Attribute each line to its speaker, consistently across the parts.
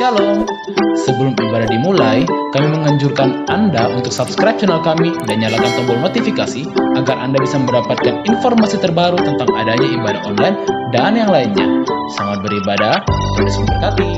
Speaker 1: Shalom. Sebelum ibadah dimulai, kami menganjurkan Anda untuk subscribe channel kami dan nyalakan tombol notifikasi agar Anda bisa mendapatkan informasi terbaru tentang adanya ibadah online dan yang lainnya. Selamat beribadah, Tuhan Yesus memberkati.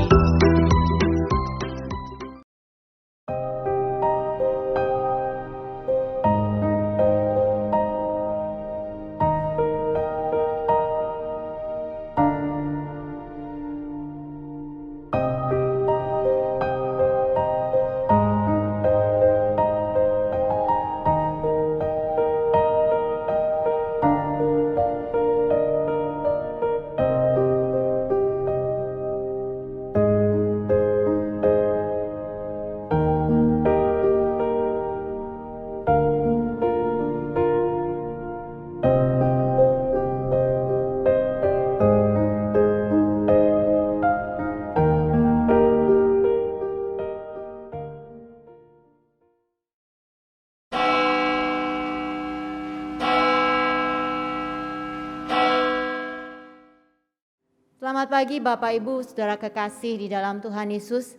Speaker 2: Selamat pagi Bapak Ibu, Saudara kekasih di dalam Tuhan Yesus.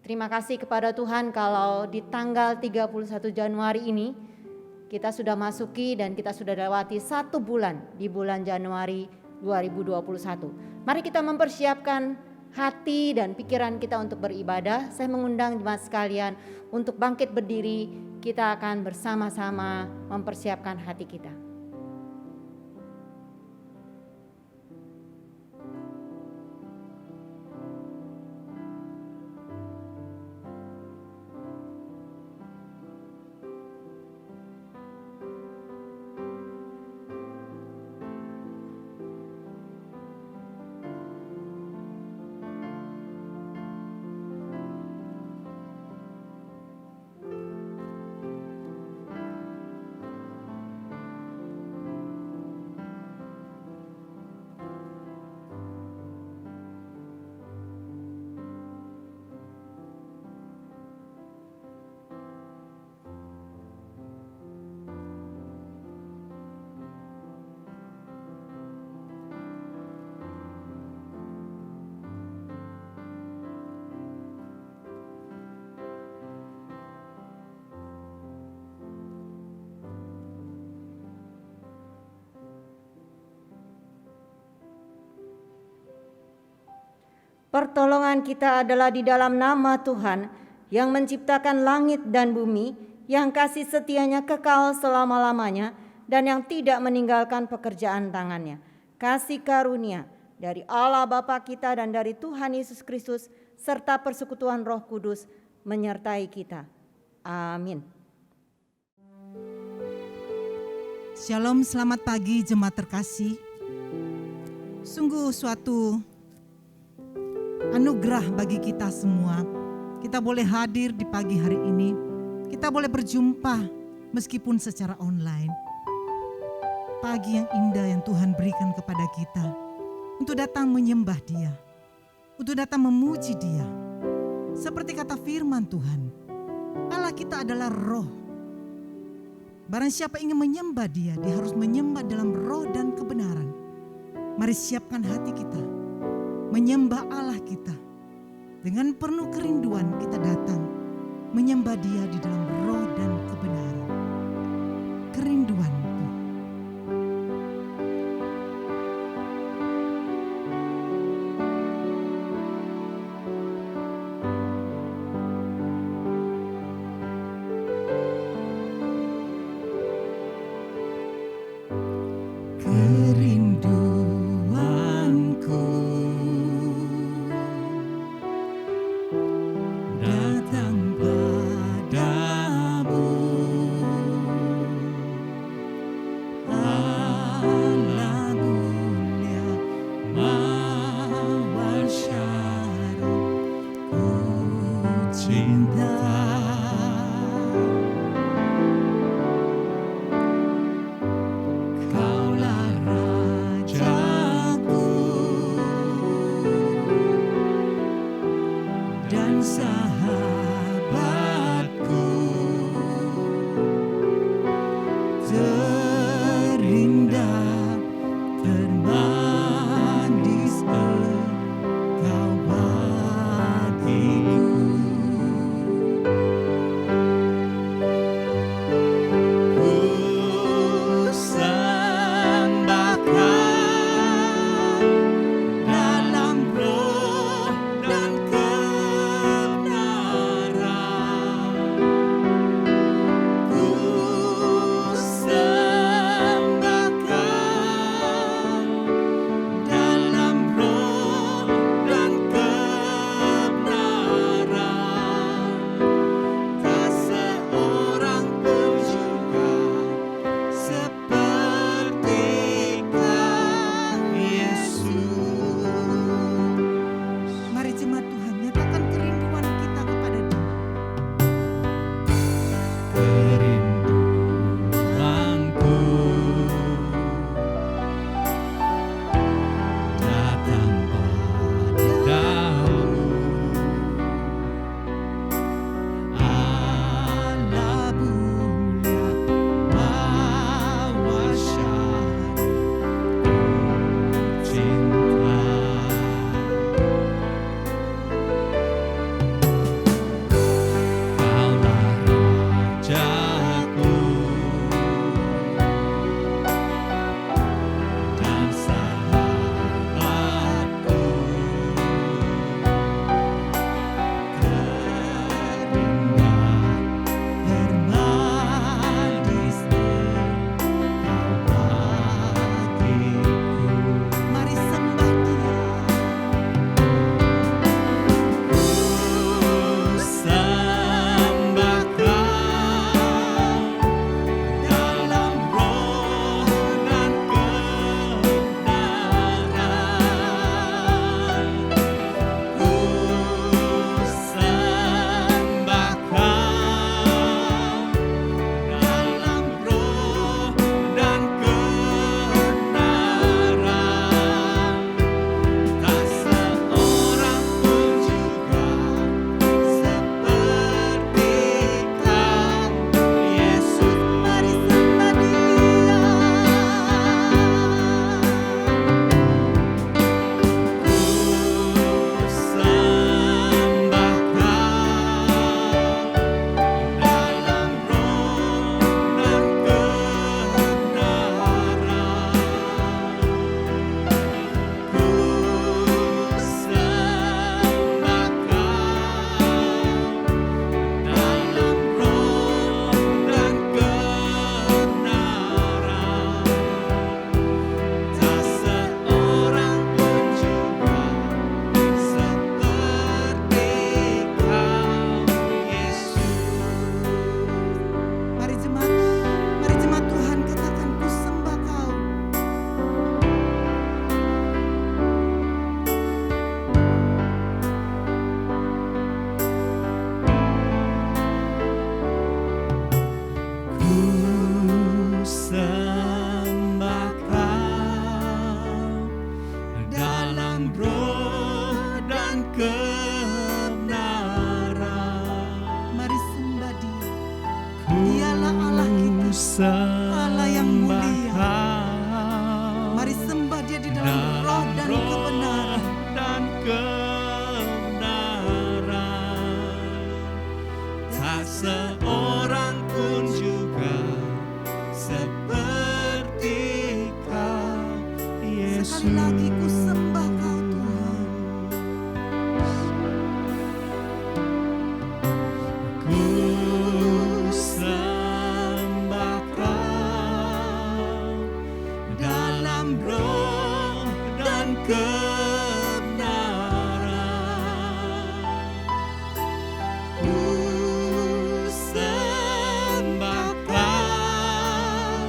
Speaker 2: Terima kasih kepada Tuhan kalau di tanggal 31 Januari ini kita sudah masuki dan kita sudah lewati 1 bulan di bulan Januari 2021. Mari kita mempersiapkan hati dan pikiran kita untuk beribadah. Saya mengundang jemaat sekalian untuk bangkit berdiri. Kita akan bersama-sama mempersiapkan hati kita. Pertolongan kita adalah di dalam nama Tuhan yang menciptakan langit dan bumi, yang kasih setianya kekal selama-lamanya dan yang tidak meninggalkan pekerjaan tangannya. Kasih karunia dari Allah Bapa kita dan dari Tuhan Yesus Kristus serta persekutuan Roh Kudus menyertai kita. Amin.
Speaker 3: Shalom, selamat pagi jemaat terkasih. Sungguh suatu anugerah bagi kita semua. Kita boleh hadir di pagi hari ini. Kita boleh berjumpa meskipun secara online. Pagi yang indah yang Tuhan berikan kepada kita untuk datang menyembah Dia, untuk datang memuji Dia. Seperti kata firman Tuhan, Allah kita adalah roh. Barang siapa ingin menyembah Dia, dia harus menyembah dalam roh dan kebenaran. Mari siapkan hati kita menyembah Allah kita. Dengan penuh kerinduan kita datang menyembah Dia di dalam roh dan kebenaran. Kerinduan.
Speaker 4: terindah, terbaik. dalam roh dan kebenaran.
Speaker 3: Mari sembah Dia. Dialah Allah kita, Allah yang mulia. Mari sembah Dia di dalam roh dan kebenaran.
Speaker 4: Dan kebenaran. Tak seorang pun juga seperti Kau, Yesus.
Speaker 3: Sekali lagi ku sembah Kau Tuhan.
Speaker 4: Ku sembah Kau dalam roh dan kebenaran. Ku sembah Kau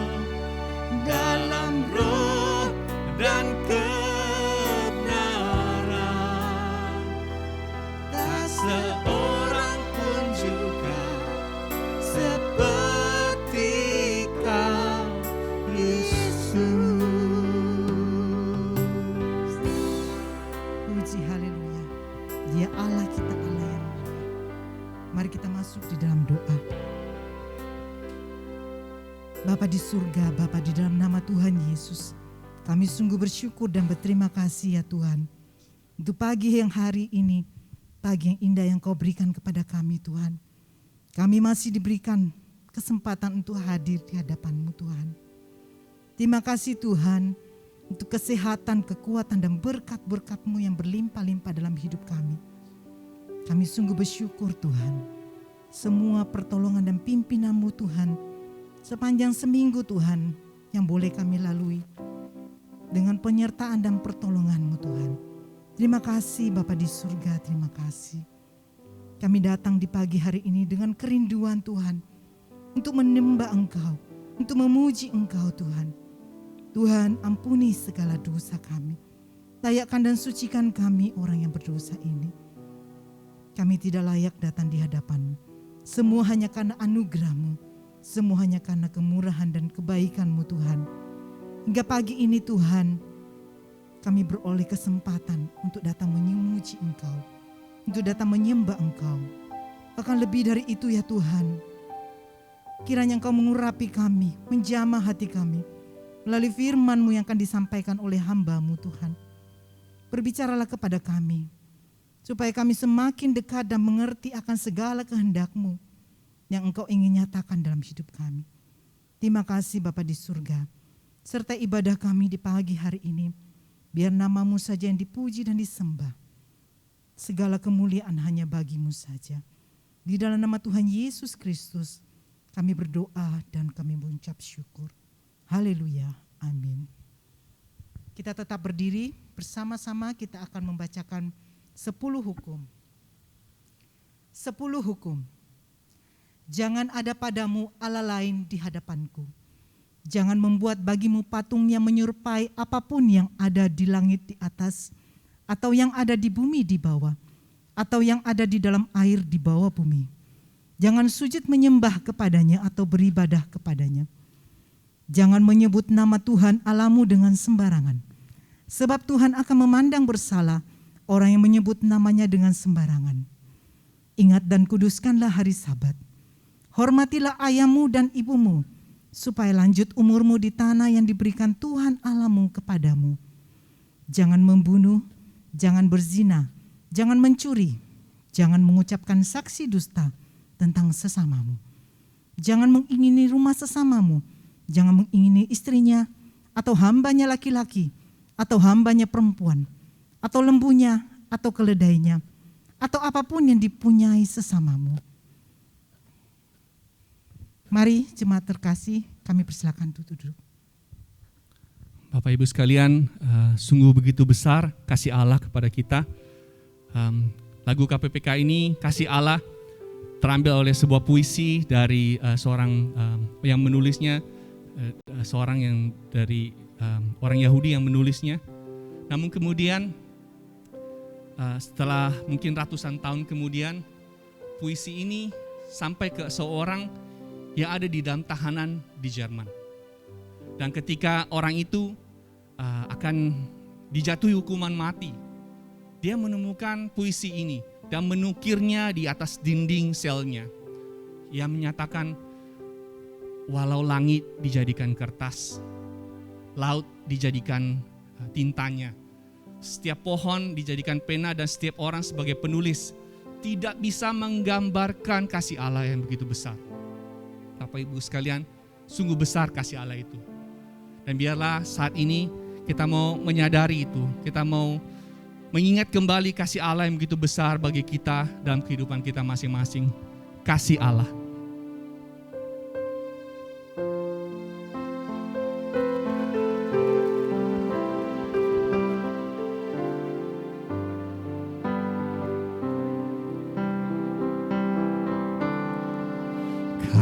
Speaker 4: dalam roh dan kebenaran. Tak seorang pun juga seperti Kau, Yesus.
Speaker 3: Puji haleluya. Dia Allah kita, Allah yang mulia. Mari kita masuk di dalam doa. Bapa di surga, Bapa di dalam nama Tuhan Yesus, kami sungguh bersyukur dan berterima kasih ya Tuhan. Untuk pagi yang hari ini, pagi yang indah yang Kau berikan kepada kami Tuhan. Kami masih diberikan kesempatan untuk hadir di hadapan-Mu Tuhan. Terima kasih Tuhan untuk kesehatan, kekuatan dan berkat-berkat-Mu yang berlimpah-limpah dalam hidup kami. Kami sungguh bersyukur Tuhan. Semua pertolongan dan pimpinan-Mu Tuhan sepanjang seminggu Tuhan yang boleh kami lalui dengan penyertaan dan pertolongan-Mu Tuhan. Terima kasih Bapa di surga, terima kasih. Kami datang di pagi hari ini dengan kerinduan Tuhan untuk menyembah Engkau, untuk memuji Engkau Tuhan. Tuhan, ampuni segala dosa kami. Layakkan dan sucikan kami orang yang berdosa ini. Kami tidak layak datang di hadapan-Mu. Semua hanya karena anugerah-Mu. Semua hanya karena kemurahan dan kebaikan-Mu Tuhan. Hingga pagi ini Tuhan, kami beroleh kesempatan untuk datang memuji Engkau, untuk datang menyembah Engkau. Bahkan lebih dari itu ya Tuhan, kiranya Engkau mengurapi kami, menjamah hati kami, melalui firman-Mu yang akan disampaikan oleh hamba-Mu Tuhan. Berbicaralah kepada kami, supaya kami semakin dekat dan mengerti akan segala kehendak-Mu yang Engkau ingin nyatakan dalam hidup kami. Terima kasih Bapa di surga, serta ibadah kami di pagi hari ini, biar nama-Mu saja yang dipuji dan disembah. Segala kemuliaan hanya bagi-Mu saja. Di dalam nama Tuhan Yesus Kristus, kami berdoa dan kami mengucap syukur. Haleluya, amin. Kita tetap berdiri, bersama-sama kita akan membacakan 10 hukum. 10 hukum. Jangan ada padamu Allah lain di hadapanku. Jangan membuat bagimu patung yang menyerupai apapun yang ada di langit di atas, atau yang ada di bumi di bawah, atau yang ada di dalam air di bawah bumi. Jangan sujud menyembah kepadanya atau beribadah kepadanya. Jangan menyebut nama Tuhan Allahmu dengan sembarangan, sebab Tuhan akan memandang bersalah orang yang menyebut namanya dengan sembarangan. Ingat dan kuduskanlah hari Sabat. Hormatilah ayahmu dan ibumu, supaya lanjut umurmu di tanah yang diberikan Tuhan Allahmu kepadamu. Jangan membunuh, jangan berzina, jangan mencuri, jangan mengucapkan saksi dusta tentang sesamamu. Jangan mengingini rumah sesamamu, jangan mengingini istrinya, atau hambanya laki-laki, atau hambanya perempuan, atau lembunya, atau keledainya, atau apapun yang dipunyai sesamamu. Mari jemaat terkasih, kami persilakan untuk duduk.
Speaker 4: Bapak Ibu sekalian, sungguh begitu besar kasih Allah kepada kita. Lagu KPPK ini, Kasih Allah, terambil oleh sebuah puisi dari seorang yang menulisnya, seorang yang dari orang Yahudi yang menulisnya. Namun kemudian setelah mungkin ratusan tahun kemudian, puisi ini sampai ke seorang yang ada di dalam tahanan di Jerman. Dan ketika orang itu akan dijatuhi hukuman mati dia menemukan puisi ini dan menukirnya di atas dinding selnya. Ia menyatakan, walau langit dijadikan kertas, laut dijadikan tintanya, setiap pohon dijadikan pena dan setiap orang sebagai penulis, tidak bisa menggambarkan kasih Allah yang begitu besar. Bapak Ibu sekalian, sungguh besar kasih Allah itu. Dan biarlah saat ini kita mau menyadari itu, kita mau mengingat kembali kasih Allah yang begitu besar bagi kita dalam kehidupan kita masing-masing. Kasih Allah.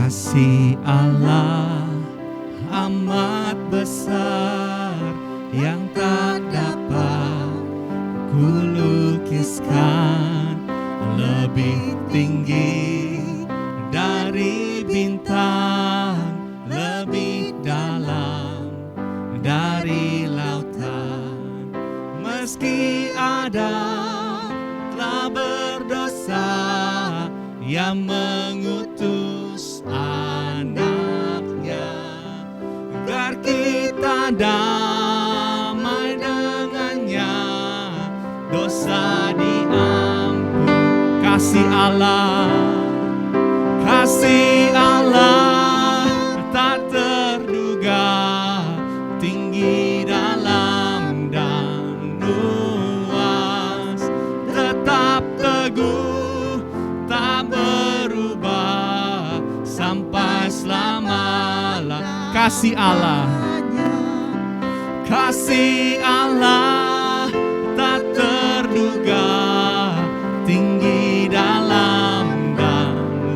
Speaker 4: Kasih Allah amat besar yang tak dapat kulukiskan, lebih tinggi dari bintang, lebih dalam dari lautan. Meski Adam telah berdosa, yang mengutus anaknya agar kita damai dengannya, dosa diampun. Kasih Allah tak terduga, tinggi dalam dan luas, tetap teguh tak berubah sampai selama-lamanya. Kasih Allah tak terduga, tinggi dalam dan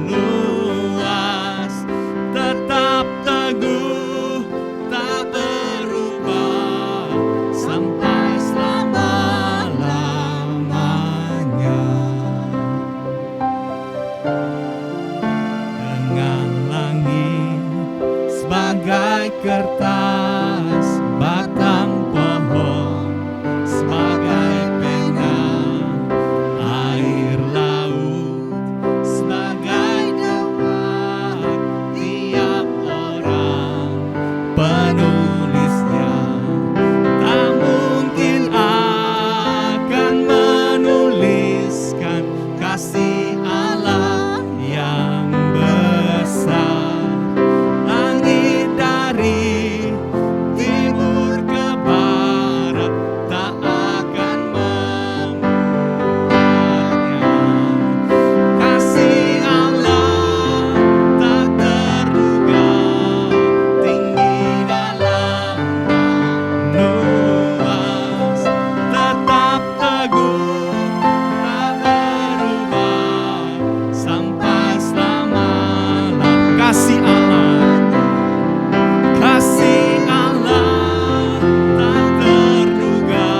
Speaker 4: luas, tetap teguh tak berubah sampai selama-lamanya. Dengan langit sebagai kertas, batang pohon sebagai pena, air laut sebagai daun, tiap orang penulisnya tak mungkin akan menuliskan kasih Allah yang besar. Langit dari timur ke barat tak akan memuatnya. Kasih Allah tak terduga, tinggi dalam dan luas, tetap teguh tak berubah sampai selama-lamanya. Kasih Allah tak terduga,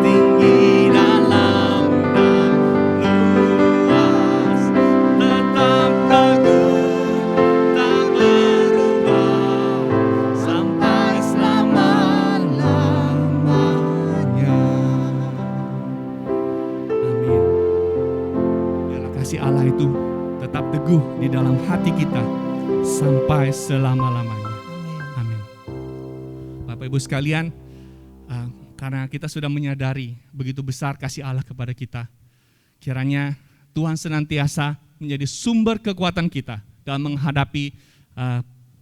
Speaker 4: tinggi dalam dan luas, tetap teguh tak berubah sampai selama-lamanya. Amin. Biarlah kasih Allah itu tetap teguh di dalam hati kita sampai selama-lamanya. Amin. Bapak Ibu sekalian, karena kita sudah menyadari begitu besar kasih Allah kepada kita, kiranya Tuhan senantiasa menjadi sumber kekuatan kita dalam menghadapi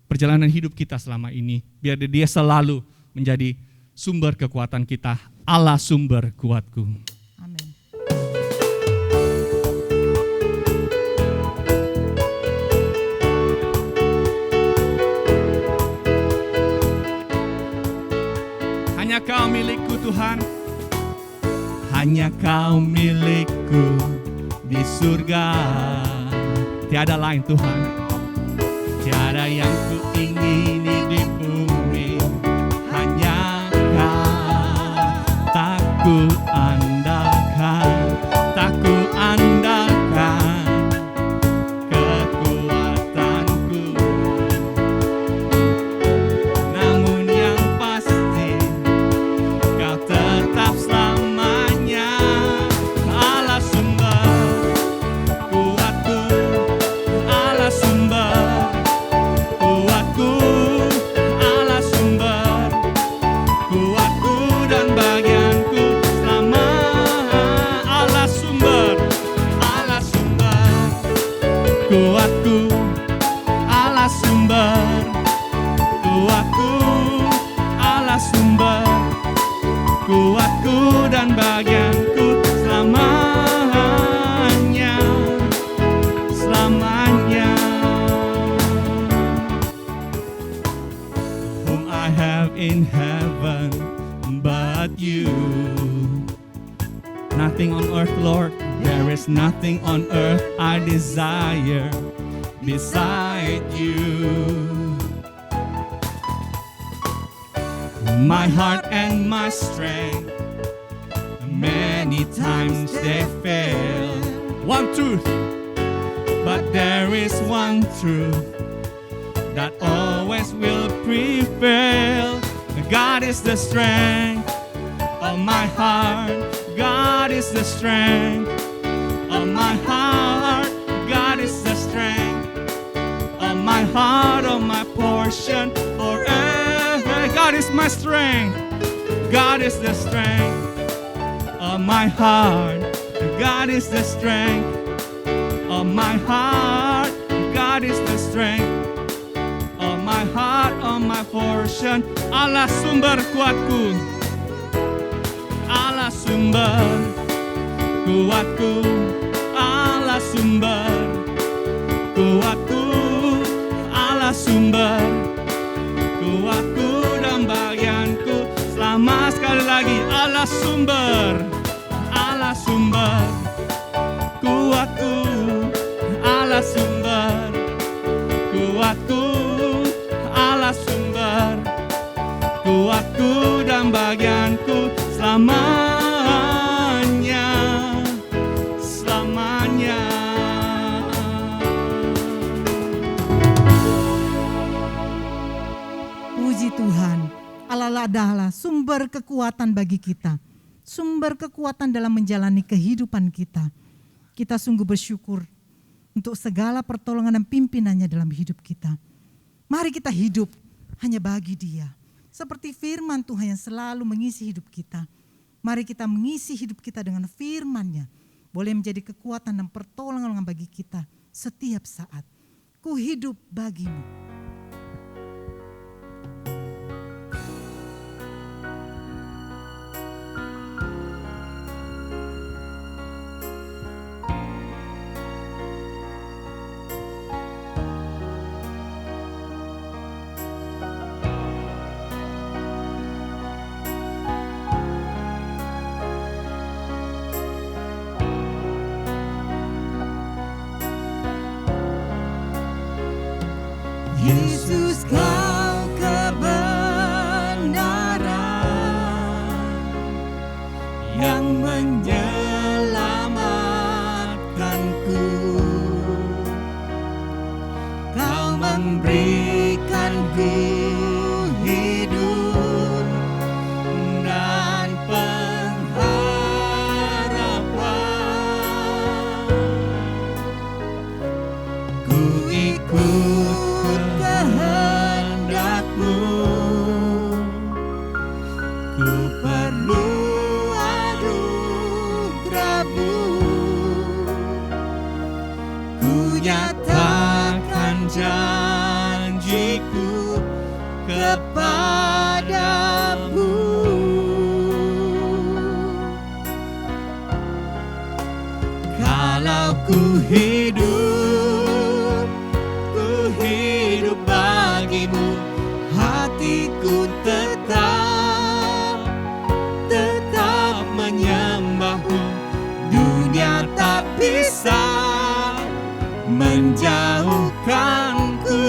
Speaker 4: perjalanan hidup kita selama ini. Biar Dia selalu menjadi sumber kekuatan kita, Allah sumber kuatku.
Speaker 3: Amin.
Speaker 4: Hanya Kau milikku Tuhan, hanya Kau milikku di surga. Tiada lain Tuhan, tiada yang ku ingini di bumi, hanya Kau. Tak ku andalkan, tak ku andalkan kekuatanku, namun yang pasti Kau tetap selamanya. dan bagianku selamanya, selamanya. Whom I have in heaven but you. Nothing on earth, Lord, there is nothing on earth I desire beside you. My heart and my strength, many times they fail. One truth, but there is one truth that always will prevail. God is the strength of my heart. God is the strength of my heart. God is the strength of my heart, of my portion forever. God is my strength. God is the strength of my heart. God is the strength of my heart. God is the strength of my heart, of my portion. Allah sumber kuatku, Allah sumber kuatku, Allah sumber kuatku, Allah sumber kuatku dan bagianku. Selama sekali lagi, Allah sumber kuatku, Allah sumber kuatku, Allah sumber kuatku dan bagianku selamanya, selamanya.
Speaker 3: Puji Tuhan, Allah adalah sumber kekuatan bagi kita, sumber kekuatan dalam menjalani kehidupan kita. Kita sungguh bersyukur untuk segala pertolongan dan pimpinannya dalam hidup kita. Mari kita hidup hanya bagi Dia. Seperti firman Tuhan yang selalu mengisi hidup kita. Mari kita mengisi hidup kita dengan firman-Nya. Boleh menjadi kekuatan dan pertolongan bagi kita setiap saat. Ku hidup bagimu. Yesus, Kau kebenaran yang menyelamatkanku. Kau memberikanku hidup dan pengharapan. Ku ikut kehendak-Mu, ku perlu anugerah-Mu, ku nyatakan janji-Ku kepadamu. Kalau ku hidup bagimu, hatiku tetap menyembah-Mu. Dunia tak bisa menjauhkanku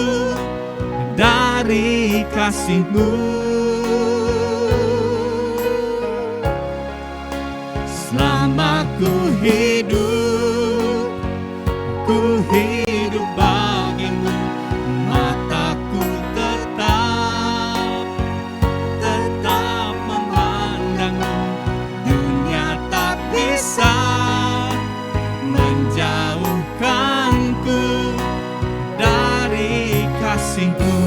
Speaker 3: dari kasih-Mu. Selama ku hidup bagimu, mataku tetap memandang-Mu. Dunia tak bisa menjauhkanku dari kasih-Mu.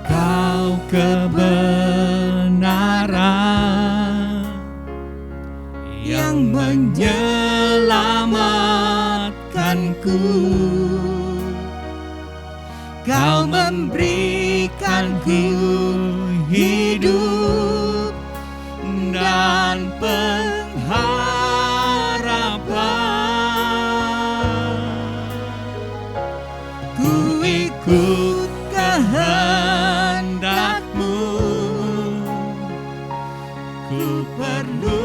Speaker 3: Kau kebenaran yang menyelamatkanku. Kau memberi
Speaker 4: berikan ku hidup dan pengharapan. Ku ikut kehendak-Mu, ku perlu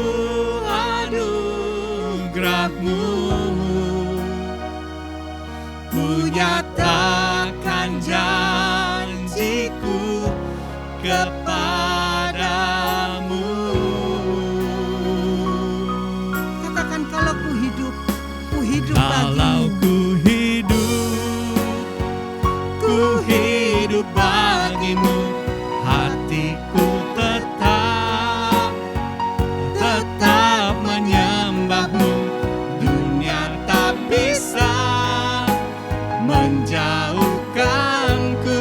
Speaker 4: anugerah-Mu. Ku nyatakan janjiku kepadamu.
Speaker 3: Katakan, kalau ku hidup
Speaker 4: Kalau
Speaker 3: bagimu.
Speaker 4: ku hidup bagimu, hatiku tetap menyembah-Mu. Dunia tak bisa menjauhkanku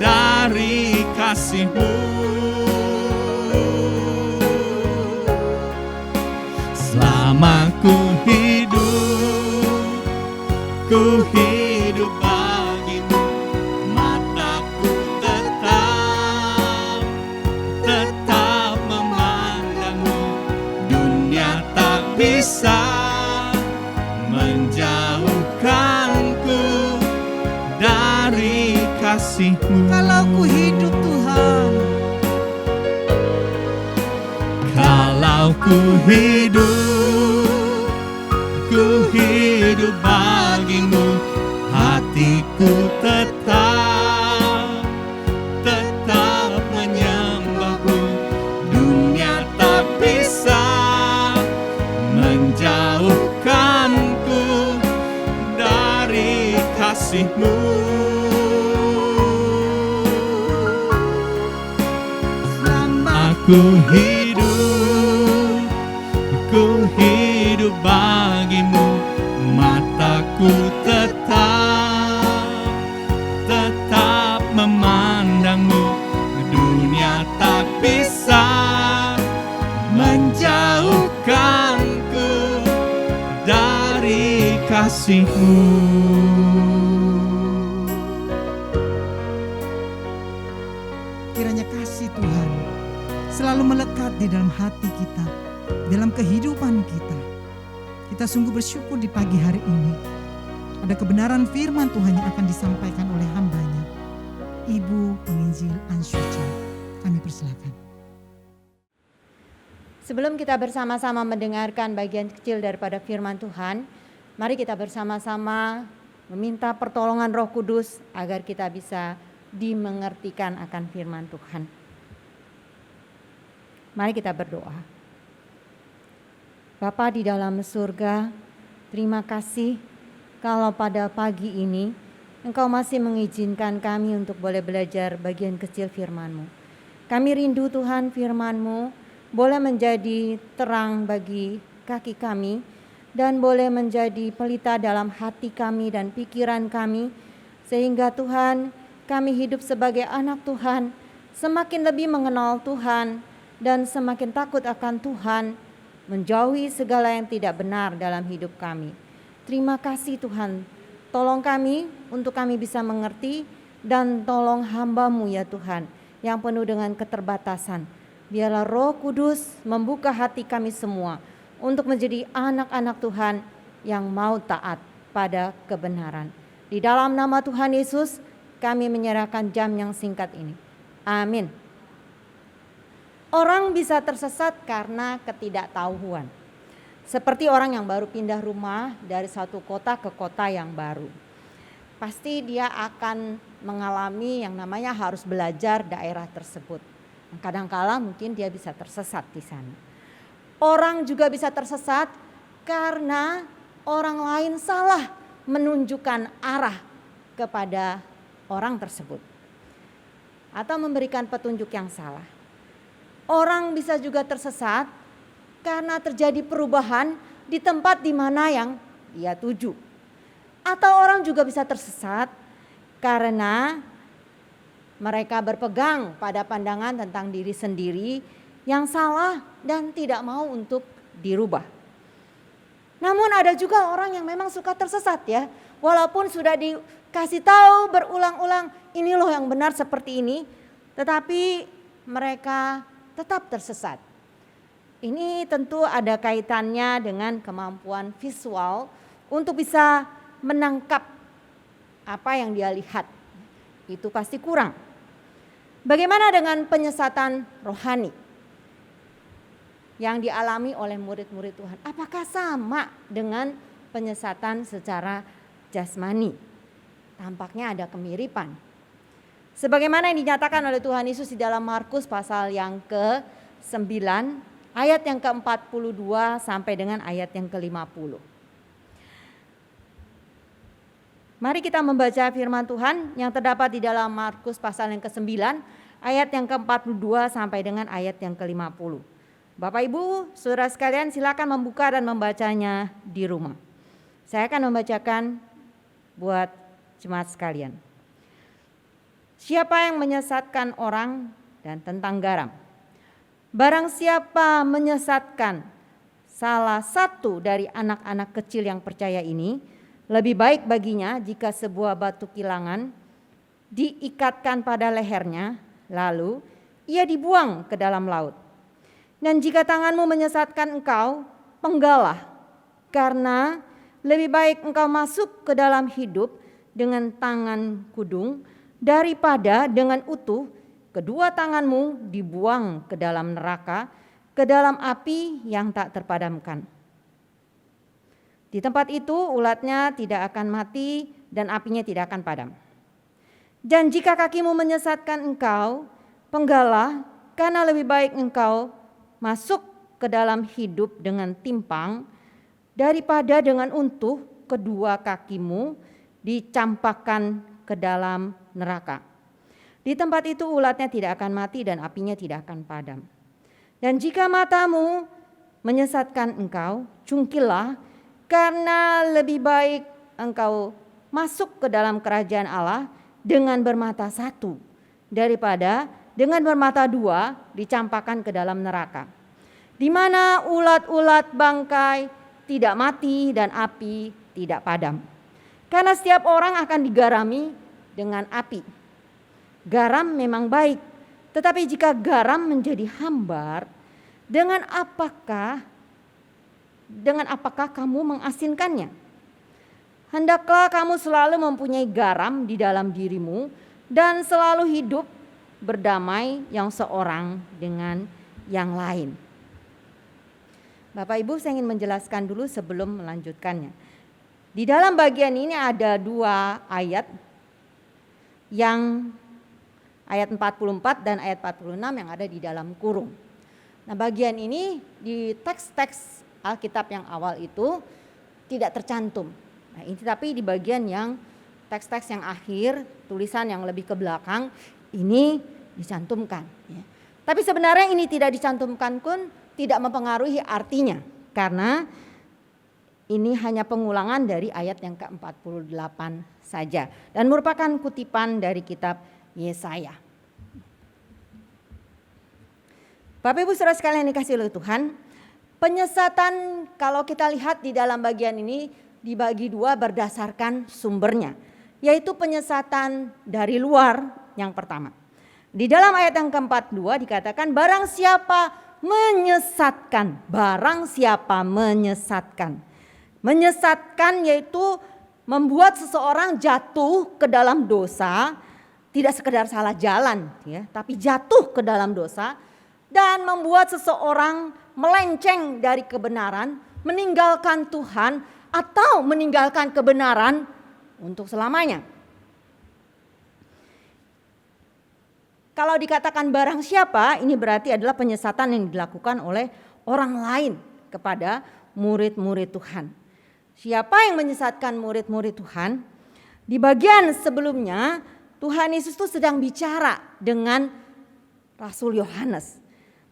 Speaker 4: dari kasih-Mu. Selama ku hidup bagimu, mataku tetap memandang-Mu. Dunia tak bisa menjauhkanku dari kasih-Mu.
Speaker 3: Kalau ku hidup Tuhan,
Speaker 4: Kalau ku hidup bagimu, hatiku tetap menyembah-Mu. Dunia tak bisa menjauhkanku dari kasih-Mu.
Speaker 3: selama
Speaker 4: Ku hidup bagimu, mataku tetap memandang-Mu. Dunia tak bisa menjauhkanku dari kasih-Mu.
Speaker 3: kiranya kasih Tuhan selalu melekat di dalam hati kita, dalam kehidupan kita. Kita sungguh bersyukur di pagi hari ini. Ada kebenaran firman Tuhan yang akan disampaikan oleh hamba-Nya, Ibu Penginjil Ansuci. Kami persilakan.
Speaker 2: Sebelum kita bersama-sama mendengarkan bagian kecil daripada firman Tuhan, mari kita bersama-sama meminta pertolongan Roh Kudus agar kita bisa dimengertikan akan firman Tuhan. Mari kita berdoa. Bapa di dalam surga, terima kasih kalau pada pagi ini Engkau masih mengizinkan kami untuk boleh belajar bagian kecil firman-Mu. Kami rindu Tuhan firman-Mu boleh menjadi terang bagi kaki kami dan boleh menjadi pelita dalam hati kami dan pikiran kami, sehingga Tuhan, kami hidup sebagai anak Tuhan, semakin lebih mengenal Tuhan dan semakin takut akan Tuhan, menjauhi segala yang tidak benar dalam hidup kami. Terima kasih Tuhan, tolong kami untuk kami bisa mengerti, dan tolong hamba-Mu ya Tuhan yang penuh dengan keterbatasan. Biarlah Roh Kudus membuka hati kami semua untuk menjadi anak-anak Tuhan yang mau taat pada kebenaran. Di dalam nama Tuhan Yesus kami menyerahkan jam yang singkat ini. Amin. Orang bisa tersesat karena ketidaktahuan. Seperti orang yang baru pindah rumah dari satu kota ke kota yang baru. Pasti dia akan mengalami yang namanya harus belajar daerah tersebut. Kadang-kala mungkin dia bisa tersesat di sana. Orang juga bisa tersesat karena orang lain salah menunjukkan arah kepada orang tersebut. Atau memberikan petunjuk yang salah. Orang bisa juga tersesat karena terjadi perubahan di tempat di mana yang ia tuju. Atau orang juga bisa tersesat karena mereka berpegang pada pandangan tentang diri sendiri yang salah dan tidak mau untuk dirubah. Namun ada juga orang yang memang suka tersesat ya, Walaupun sudah dikasih tahu berulang-ulang, ini loh yang benar seperti ini, tetapi mereka tetap tersesat. Ini tentu ada kaitannya dengan kemampuan visual untuk bisa menangkap apa yang dia lihat. Itu pasti kurang. Bagaimana dengan penyesatan rohani yang dialami oleh murid-murid Tuhan? Apakah sama dengan penyesatan secara jasmani? Tampaknya ada kemiripan. Sebagaimana yang dinyatakan oleh Tuhan Yesus di dalam Markus pasal yang ke-9, ayat yang ke-42 sampai dengan ayat yang ke-50. Mari kita membaca firman Tuhan yang terdapat di dalam Markus pasal yang ke-9, ayat yang ke-42 sampai dengan ayat yang ke-50. Bapak Ibu, saudara sekalian, silakan membuka dan membacanya di rumah. Saya akan membacakan buat jemaat sekalian. Siapa yang menyesatkan orang dan tentang garam? Barang siapa menyesatkan salah satu dari anak-anak kecil yang percaya ini, lebih baik baginya jika sebuah batu kilangan diikatkan pada lehernya, lalu ia dibuang ke dalam laut. Dan jika tanganmu menyesatkan engkau, penggalah, karena lebih baik engkau masuk ke dalam hidup dengan tangan kudung daripada dengan utuh kedua tanganmu dibuang ke dalam neraka, ke dalam api yang tak terpadamkan. Di tempat itu ulatnya tidak akan mati dan apinya tidak akan padam. Dan jika kakimu menyesatkan engkau, penggalah, karena lebih baik engkau masuk ke dalam hidup dengan timpang daripada dengan untuh kedua kakimu dicampakkan ke dalam neraka. Di tempat itu ulatnya tidak akan mati dan apinya tidak akan padam. Dan jika matamu menyesatkan engkau, cungkilah, karena lebih baik engkau masuk ke dalam kerajaan Allah dengan bermata satu daripada dengan bermata dua dicampakkan ke dalam neraka, di mana ulat-ulat bangkai tidak mati dan api tidak padam. Karena setiap orang akan digarami dengan api. Garam memang baik, tetapi jika garam menjadi hambar, dengan apakah kamu mengasinkannya? Hendaklah kamu selalu mempunyai garam di dalam dirimu dan selalu hidup berdamai yang seorang dengan yang lain. Bapak Ibu, saya ingin menjelaskan dulu sebelum melanjutkannya. Di dalam bagian ini ada dua ayat, yang ayat 44 dan ayat 46 yang ada di dalam kurung. Nah, bagian ini di teks-teks Alkitab yang awal itu tidak tercantum. Nah, ini tapi di bagian yang teks-teks yang akhir, tulisan yang lebih ke belakang ini dicantumkan. Ya. Tapi sebenarnya ini tidak dicantumkan pun tidak mempengaruhi artinya, karena ini hanya pengulangan dari ayat yang ke-48 saja dan merupakan kutipan dari kitab Yesaya. Bapak Ibu saudara sekalian yang dikasihi oleh Tuhan, penyesatan kalau kita lihat di dalam bagian ini dibagi dua berdasarkan sumbernya, yaitu penyesatan dari luar yang pertama. Di dalam ayat yang ke-42 dikatakan barang siapa menyesatkan, menyesatkan yaitu membuat seseorang jatuh ke dalam dosa, tidak sekedar salah jalan ya, tapi jatuh ke dalam dosa dan membuat seseorang melenceng dari kebenaran, meninggalkan Tuhan atau meninggalkan kebenaran untuk selamanya. Kalau dikatakan barang siapa, ini berarti adalah penyesatan yang dilakukan oleh orang lain kepada murid-murid Tuhan. Siapa yang menyesatkan murid-murid Tuhan? Di bagian sebelumnya Tuhan Yesus itu sedang bicara dengan Rasul Yohanes.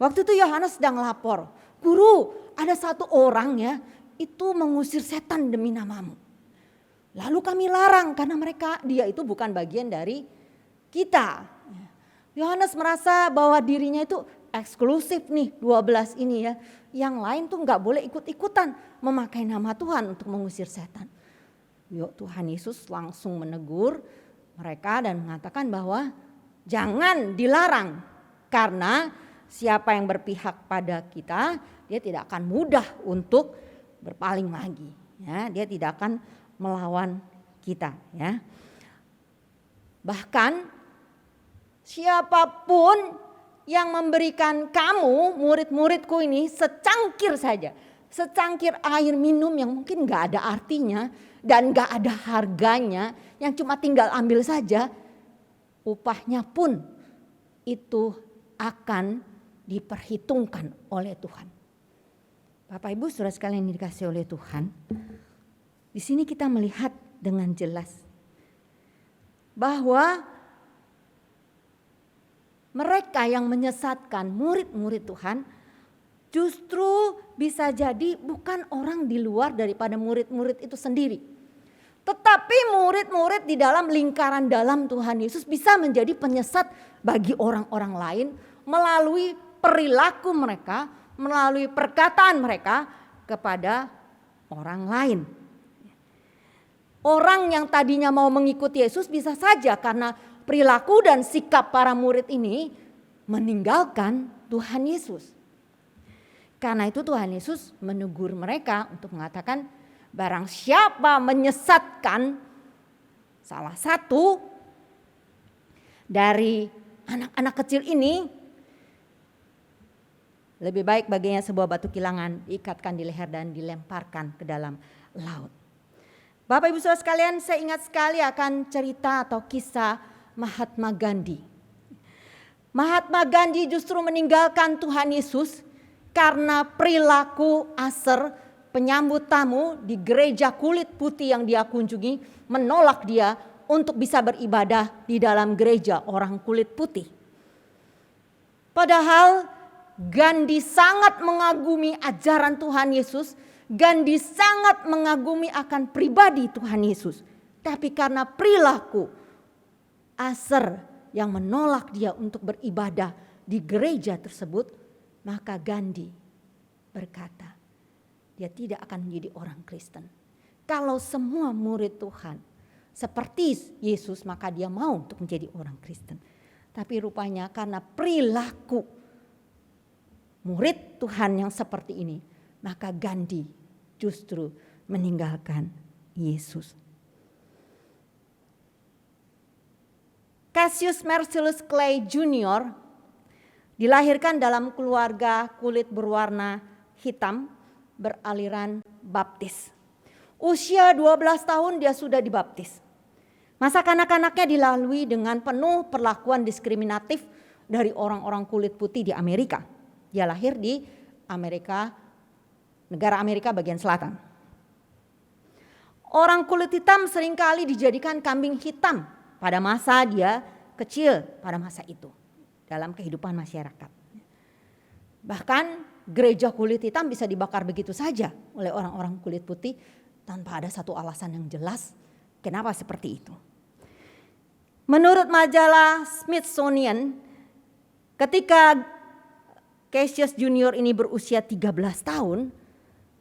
Speaker 2: Waktu itu Yohanes sedang lapor, "Guru, ada satu orang ya, itu mengusir setan demi namamu. Lalu kami larang karena dia itu bukan bagian dari kita." Yohanes merasa bahwa dirinya itu eksklusif nih, 12 ini ya. Yang lain tuh gak boleh ikut-ikutan memakai nama Tuhan untuk mengusir setan. Tuhan Yesus langsung menegur mereka dan mengatakan bahwa jangan dilarang, karena siapa yang berpihak pada kita, dia tidak akan mudah untuk berpaling lagi. Ya, dia tidak akan melawan kita. Ya. Bahkan siapapun yang memberikan kamu, murid-muridku ini, secangkir saja, secangkir air minum yang mungkin gak ada artinya dan gak ada harganya, yang cuma tinggal ambil saja, upahnya pun itu akan diperhitungkan oleh Tuhan. Bapak Ibu Saudara sekalian yang dikasihi oleh Tuhan, di sini kita melihat dengan jelas bahwa mereka yang menyesatkan murid-murid Tuhan justru bisa jadi bukan orang di luar daripada murid-murid itu sendiri. Tetapi murid-murid di dalam lingkaran dalam Tuhan Yesus bisa menjadi penyesat bagi orang-orang lain melalui perilaku mereka, melalui perkataan mereka kepada orang lain. Orang yang tadinya mau mengikuti Yesus bisa saja karena perilaku dan sikap para murid ini meninggalkan Tuhan Yesus. Karena itu Tuhan Yesus menegur mereka untuk mengatakan, barang siapa menyesatkan salah satu dari anak-anak kecil ini, lebih baik baginya sebuah batu kilangan diikatkan di leher dan dilemparkan ke dalam laut. Bapak Ibu Saudara sekalian, saya ingat sekali akan cerita atau kisah Mahatma Gandhi. Mahatma Gandhi justru meninggalkan Tuhan Yesus karena perilaku Aser, penyambut tamu di gereja kulit putih yang dia kunjungi, menolak dia untuk bisa beribadah di dalam gereja orang kulit putih. Padahal Gandhi sangat mengagumi ajaran Tuhan Yesus, Gandhi sangat mengagumi akan pribadi Tuhan Yesus. Tapi karena perilaku Aser yang menolak dia untuk beribadah di gereja tersebut, maka Gandhi berkata, dia tidak akan menjadi orang Kristen. Kalau semua murid Tuhan seperti Yesus, maka dia mau untuk menjadi orang Kristen. Tapi rupanya karena perilaku murid Tuhan yang seperti ini, maka Gandhi justru meninggalkan Yesus. Cassius Marcellus Clay Jr. dilahirkan dalam keluarga kulit berwarna hitam beraliran baptis. Usia 12 tahun dia sudah dibaptis. Masa kanak-kanaknya dilalui dengan penuh perlakuan diskriminatif dari orang-orang kulit putih di Amerika. Dia lahir di Amerika, negara Amerika bagian selatan. Orang kulit hitam seringkali dijadikan kambing hitam pada masa dia kecil, pada masa itu dalam kehidupan masyarakat. Bahkan gereja kulit hitam bisa dibakar begitu saja oleh orang-orang kulit putih tanpa ada satu alasan yang jelas kenapa seperti itu. Menurut majalah Smithsonian, ketika Cassius Junior ini berusia 13 tahun,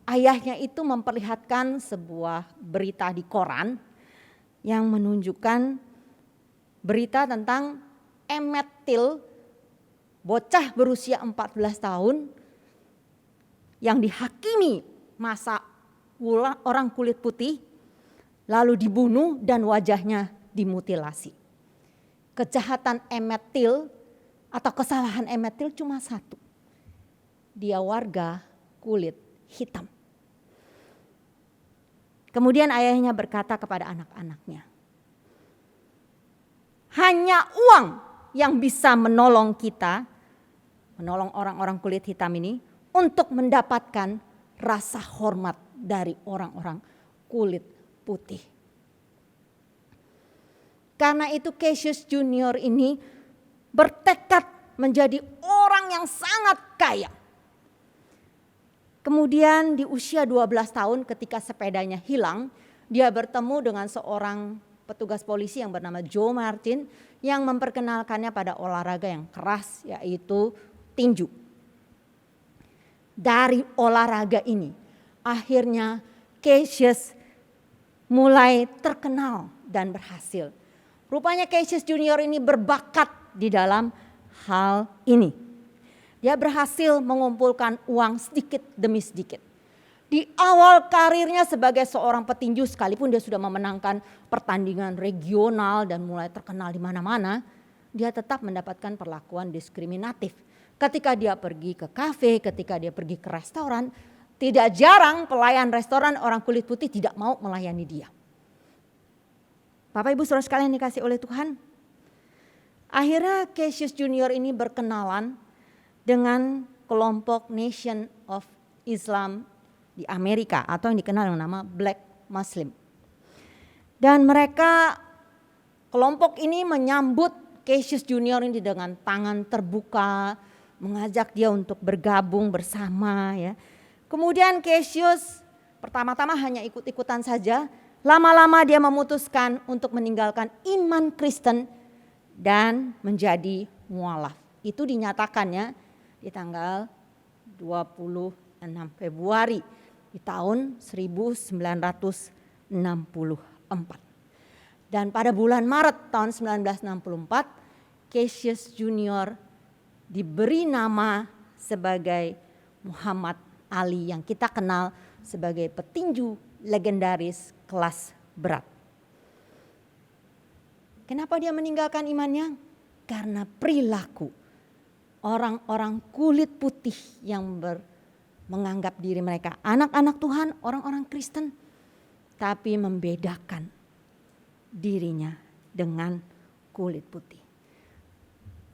Speaker 2: ayahnya itu memperlihatkan sebuah berita di koran yang menunjukkan berita tentang Emmett Till, bocah berusia 14 tahun yang dihakimi masa orang kulit putih, lalu dibunuh dan wajahnya dimutilasi. Kejahatan Emmett Till atau kesalahan Emmett Till cuma satu. Dia warga kulit hitam. Kemudian ayahnya berkata kepada anak-anaknya, hanya uang yang bisa menolong kita, menolong orang-orang kulit hitam ini untuk mendapatkan rasa hormat dari orang-orang kulit putih. Karena itu Cassius Junior ini bertekad menjadi orang yang sangat kaya. Kemudian di usia 12 tahun ketika sepedanya hilang, dia bertemu dengan seorang petugas polisi yang bernama Joe Martin yang memperkenalkannya pada olahraga yang keras, yaitu tinju. Dari olahraga ini akhirnya Cassius mulai terkenal dan berhasil. Rupanya Cassius Junior ini berbakat di dalam hal ini. Dia berhasil mengumpulkan uang sedikit demi sedikit. Di awal karirnya sebagai seorang petinju, sekalipun dia sudah memenangkan pertandingan regional dan mulai terkenal di mana-mana, dia tetap mendapatkan perlakuan diskriminatif. Ketika dia pergi ke kafe, ketika dia pergi ke restoran, tidak jarang pelayan restoran orang kulit putih tidak mau melayani dia. Bapak Ibu Saudara sekalian dikasih oleh Tuhan, akhirnya Cassius Junior ini berkenalan dengan kelompok Nation of Islam di Amerika atau yang dikenal dengan nama Black Muslim. Dan mereka, kelompok ini menyambut Cassius Junior ini dengan tangan terbuka, mengajak dia untuk bergabung bersama ya. Kemudian Cassius pertama-tama hanya ikut-ikutan saja, lama-lama dia memutuskan untuk meninggalkan iman Kristen dan menjadi mualaf. Itu dinyatakannya di tanggal 26 Februari di tahun 1964. Dan pada bulan Maret tahun 1964, Cassius Junior diberi nama sebagai Muhammad Ali yang kita kenal sebagai petinju legendaris kelas berat. Kenapa dia meninggalkan imannya? Karena perilaku orang-orang kulit putih yang menganggap diri mereka anak-anak Tuhan, orang-orang Kristen, tapi membedakan dirinya dengan kulit putih.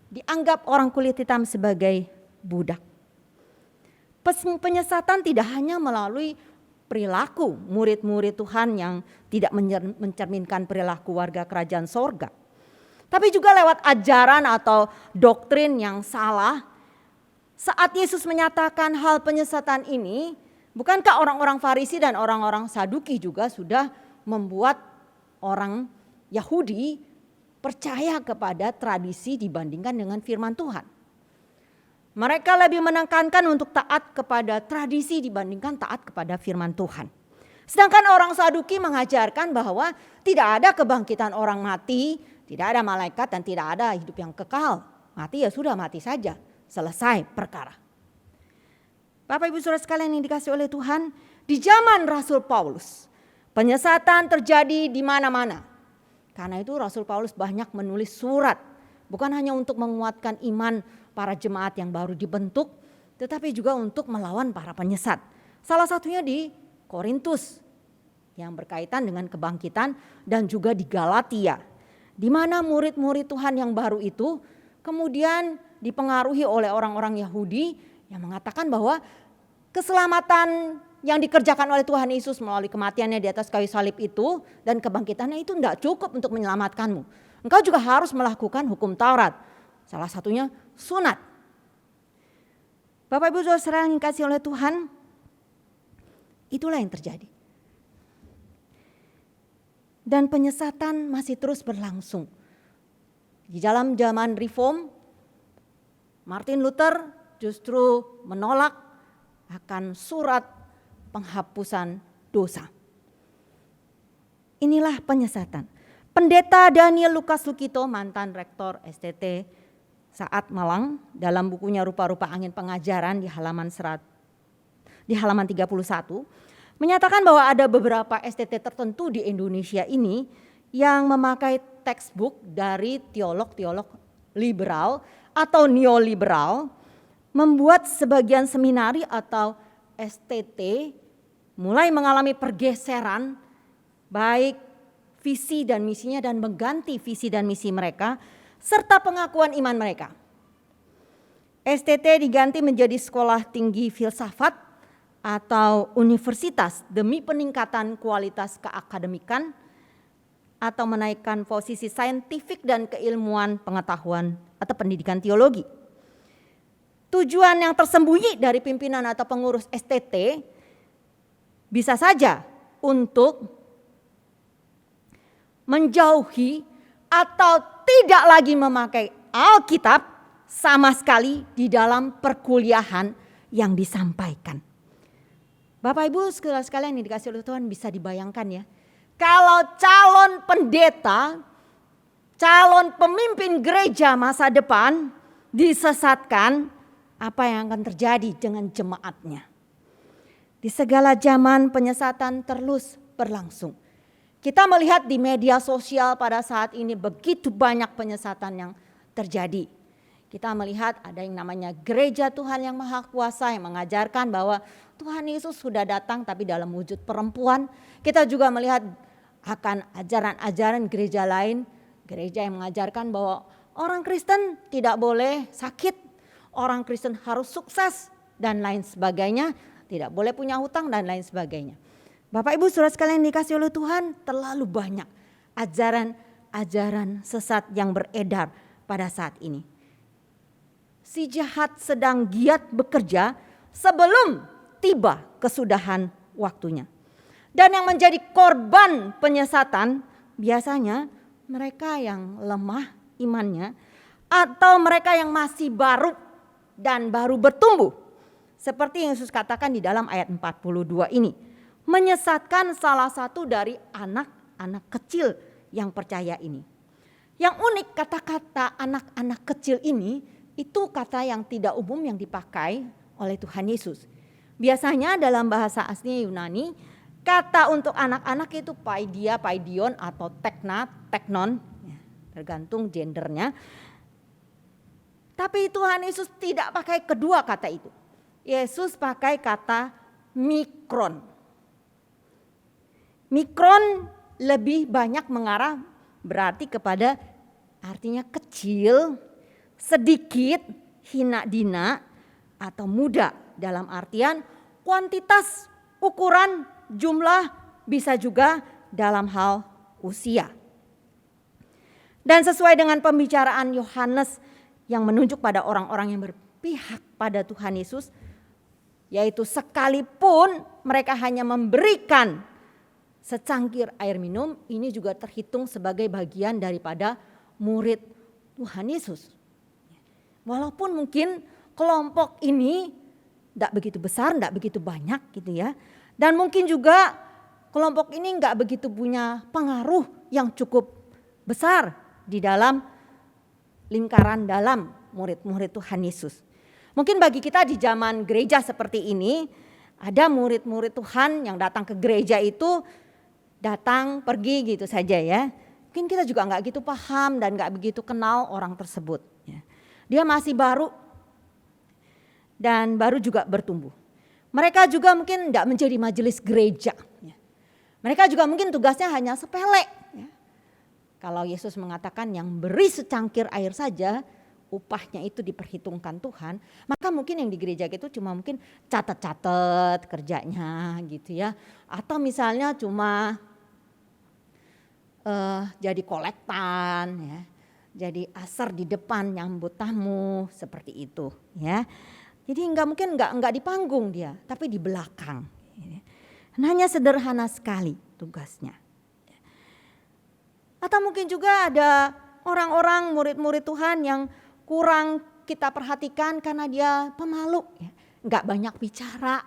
Speaker 2: Dianggap orang kulit hitam sebagai budak. Penyesatan tidak hanya melalui perilaku murid-murid Tuhan yang tidak mencerminkan perilaku warga kerajaan sorga, tapi juga lewat ajaran atau doktrin yang salah. Saat Yesus menyatakan hal penyesatan ini, bukankah orang-orang Farisi dan orang-orang Saduki juga sudah membuat orang Yahudi percaya kepada tradisi dibandingkan dengan firman Tuhan? Mereka lebih menekankan untuk taat kepada tradisi dibandingkan taat kepada firman Tuhan. Sedangkan orang Saduki mengajarkan bahwa tidak ada kebangkitan orang mati, tidak ada malaikat dan tidak ada hidup yang kekal. Mati ya sudah, mati saja. Selesai perkara. Bapak Ibu Saudara sekalian yang dikasih oleh Tuhan, di zaman Rasul Paulus, penyesatan terjadi di mana-mana. Karena itu Rasul Paulus banyak menulis surat, bukan hanya untuk menguatkan iman para jemaat yang baru dibentuk, tetapi juga untuk melawan para penyesat. Salah satunya di Korintus yang berkaitan dengan kebangkitan dan juga di Galatia, di mana murid-murid Tuhan yang baru itu kemudian dipengaruhi oleh orang-orang Yahudi yang mengatakan bahwa keselamatan yang dikerjakan oleh Tuhan Yesus melalui kematiannya di atas kayu salib itu dan kebangkitannya itu tidak cukup untuk menyelamatkanmu. Engkau juga harus melakukan hukum Taurat. Salah satunya sunat. Bapak Ibu Saudara yang dikasihi oleh Tuhan, itulah yang terjadi. Dan penyesatan masih terus berlangsung. Di dalam zaman Reform, Martin Luther justru menolak akan surat penghapusan dosa. Inilah penyesatan. Pendeta Daniel Lukas Lukito, mantan rektor STT Saat Malang, dalam bukunya Rupa-Rupa Angin Pengajaran di halaman 31, menyatakan bahwa ada beberapa STT tertentu di Indonesia ini yang memakai textbook dari teolog-teolog liberal atau neoliberal, membuat sebagian seminari atau STT mulai mengalami pergeseran baik visi dan misinya dan mengganti visi dan misi mereka serta pengakuan iman mereka. STT diganti menjadi sekolah tinggi filsafat atau universitas demi peningkatan kualitas keakademikan atau menaikkan posisi saintifik dan keilmuan pengetahuan atau pendidikan teologi. Tujuan yang tersembunyi dari pimpinan atau pengurus STT bisa saja untuk menjauhi atau tidak lagi memakai Alkitab sama sekali di dalam perkuliahan yang disampaikan. Bapak Ibu sekalian yang dikasihi oleh Tuhan, bisa dibayangkan ya, kalau calon pendeta, calon pemimpin gereja masa depan disesatkan, apa yang akan terjadi dengan jemaatnya? Di segala zaman penyesatan terus berlangsung. Kita melihat di media sosial pada saat ini begitu banyak penyesatan yang terjadi. Kita melihat ada yang namanya gereja Tuhan yang Maha Kuasa yang mengajarkan bahwa Tuhan Yesus sudah datang tapi dalam wujud perempuan. Kita juga melihat akan ajaran-ajaran gereja lain, gereja yang mengajarkan bahwa orang Kristen tidak boleh sakit, orang Kristen harus sukses dan lain sebagainya, tidak boleh punya hutang dan lain sebagainya. Bapak Ibu saudara sekalian dikasih oleh Tuhan, terlalu banyak ajaran-ajaran sesat yang beredar pada saat ini. Si jahat sedang giat bekerja sebelum tiba kesudahan waktunya. Dan yang menjadi korban penyesatan biasanya mereka yang lemah imannya atau mereka yang masih baru dan baru bertumbuh. Seperti yang Yesus katakan di dalam ayat 42 ini. Menyesatkan salah satu dari anak-anak kecil yang percaya ini. Yang unik kata-kata anak-anak kecil ini itu kata yang tidak umum yang dipakai oleh Tuhan Yesus. Biasanya dalam bahasa asli Yunani, kata untuk anak-anak itu paidia, paidion atau tekna, teknon, tergantung gendernya. Tapi Tuhan Yesus tidak pakai kedua kata itu. Yesus pakai kata mikron. Mikron lebih banyak mengarah berarti kepada artinya kecil, sedikit, hina dina atau muda dalam artian kuantitas, ukuran, jumlah, bisa juga dalam hal usia. Dan sesuai dengan pembicaraan Yohanes yang menunjuk pada orang-orang yang berpihak pada Tuhan Yesus, yaitu sekalipun mereka hanya memberikan secangkir air minum, ini juga terhitung sebagai bagian daripada murid Tuhan Yesus. Walaupun mungkin kelompok ini tidak begitu besar, tidak begitu banyak gitu ya. Dan mungkin juga kelompok ini tidak begitu punya pengaruh yang cukup besar di dalam lingkaran dalam murid-murid Tuhan Yesus. Mungkin bagi kita di zaman gereja seperti ini, ada murid-murid Tuhan yang datang ke gereja itu datang pergi gitu saja ya. Mungkin kita juga nggak gitu paham dan nggak begitu kenal orang tersebut. Dia masih baru dan baru juga bertumbuh. Mereka juga mungkin tidak menjadi majelis gereja. Mereka juga mungkin tugasnya hanya sepele. Kalau Yesus mengatakan yang beri secangkir air saja, upahnya itu diperhitungkan Tuhan. Maka mungkin yang di gereja itu cuma mungkin catat-catat kerjanya gitu ya. Atau misalnya cuma jadi kolektan ya. Jadi asar di depan nyambut tamu seperti itu ya. Jadi nggak di panggung dia, tapi di belakang. Hanya sederhana sekali tugasnya. Atau mungkin juga ada orang-orang murid-murid Tuhan yang kurang kita perhatikan karena dia pemalu, ya. Nggak banyak bicara.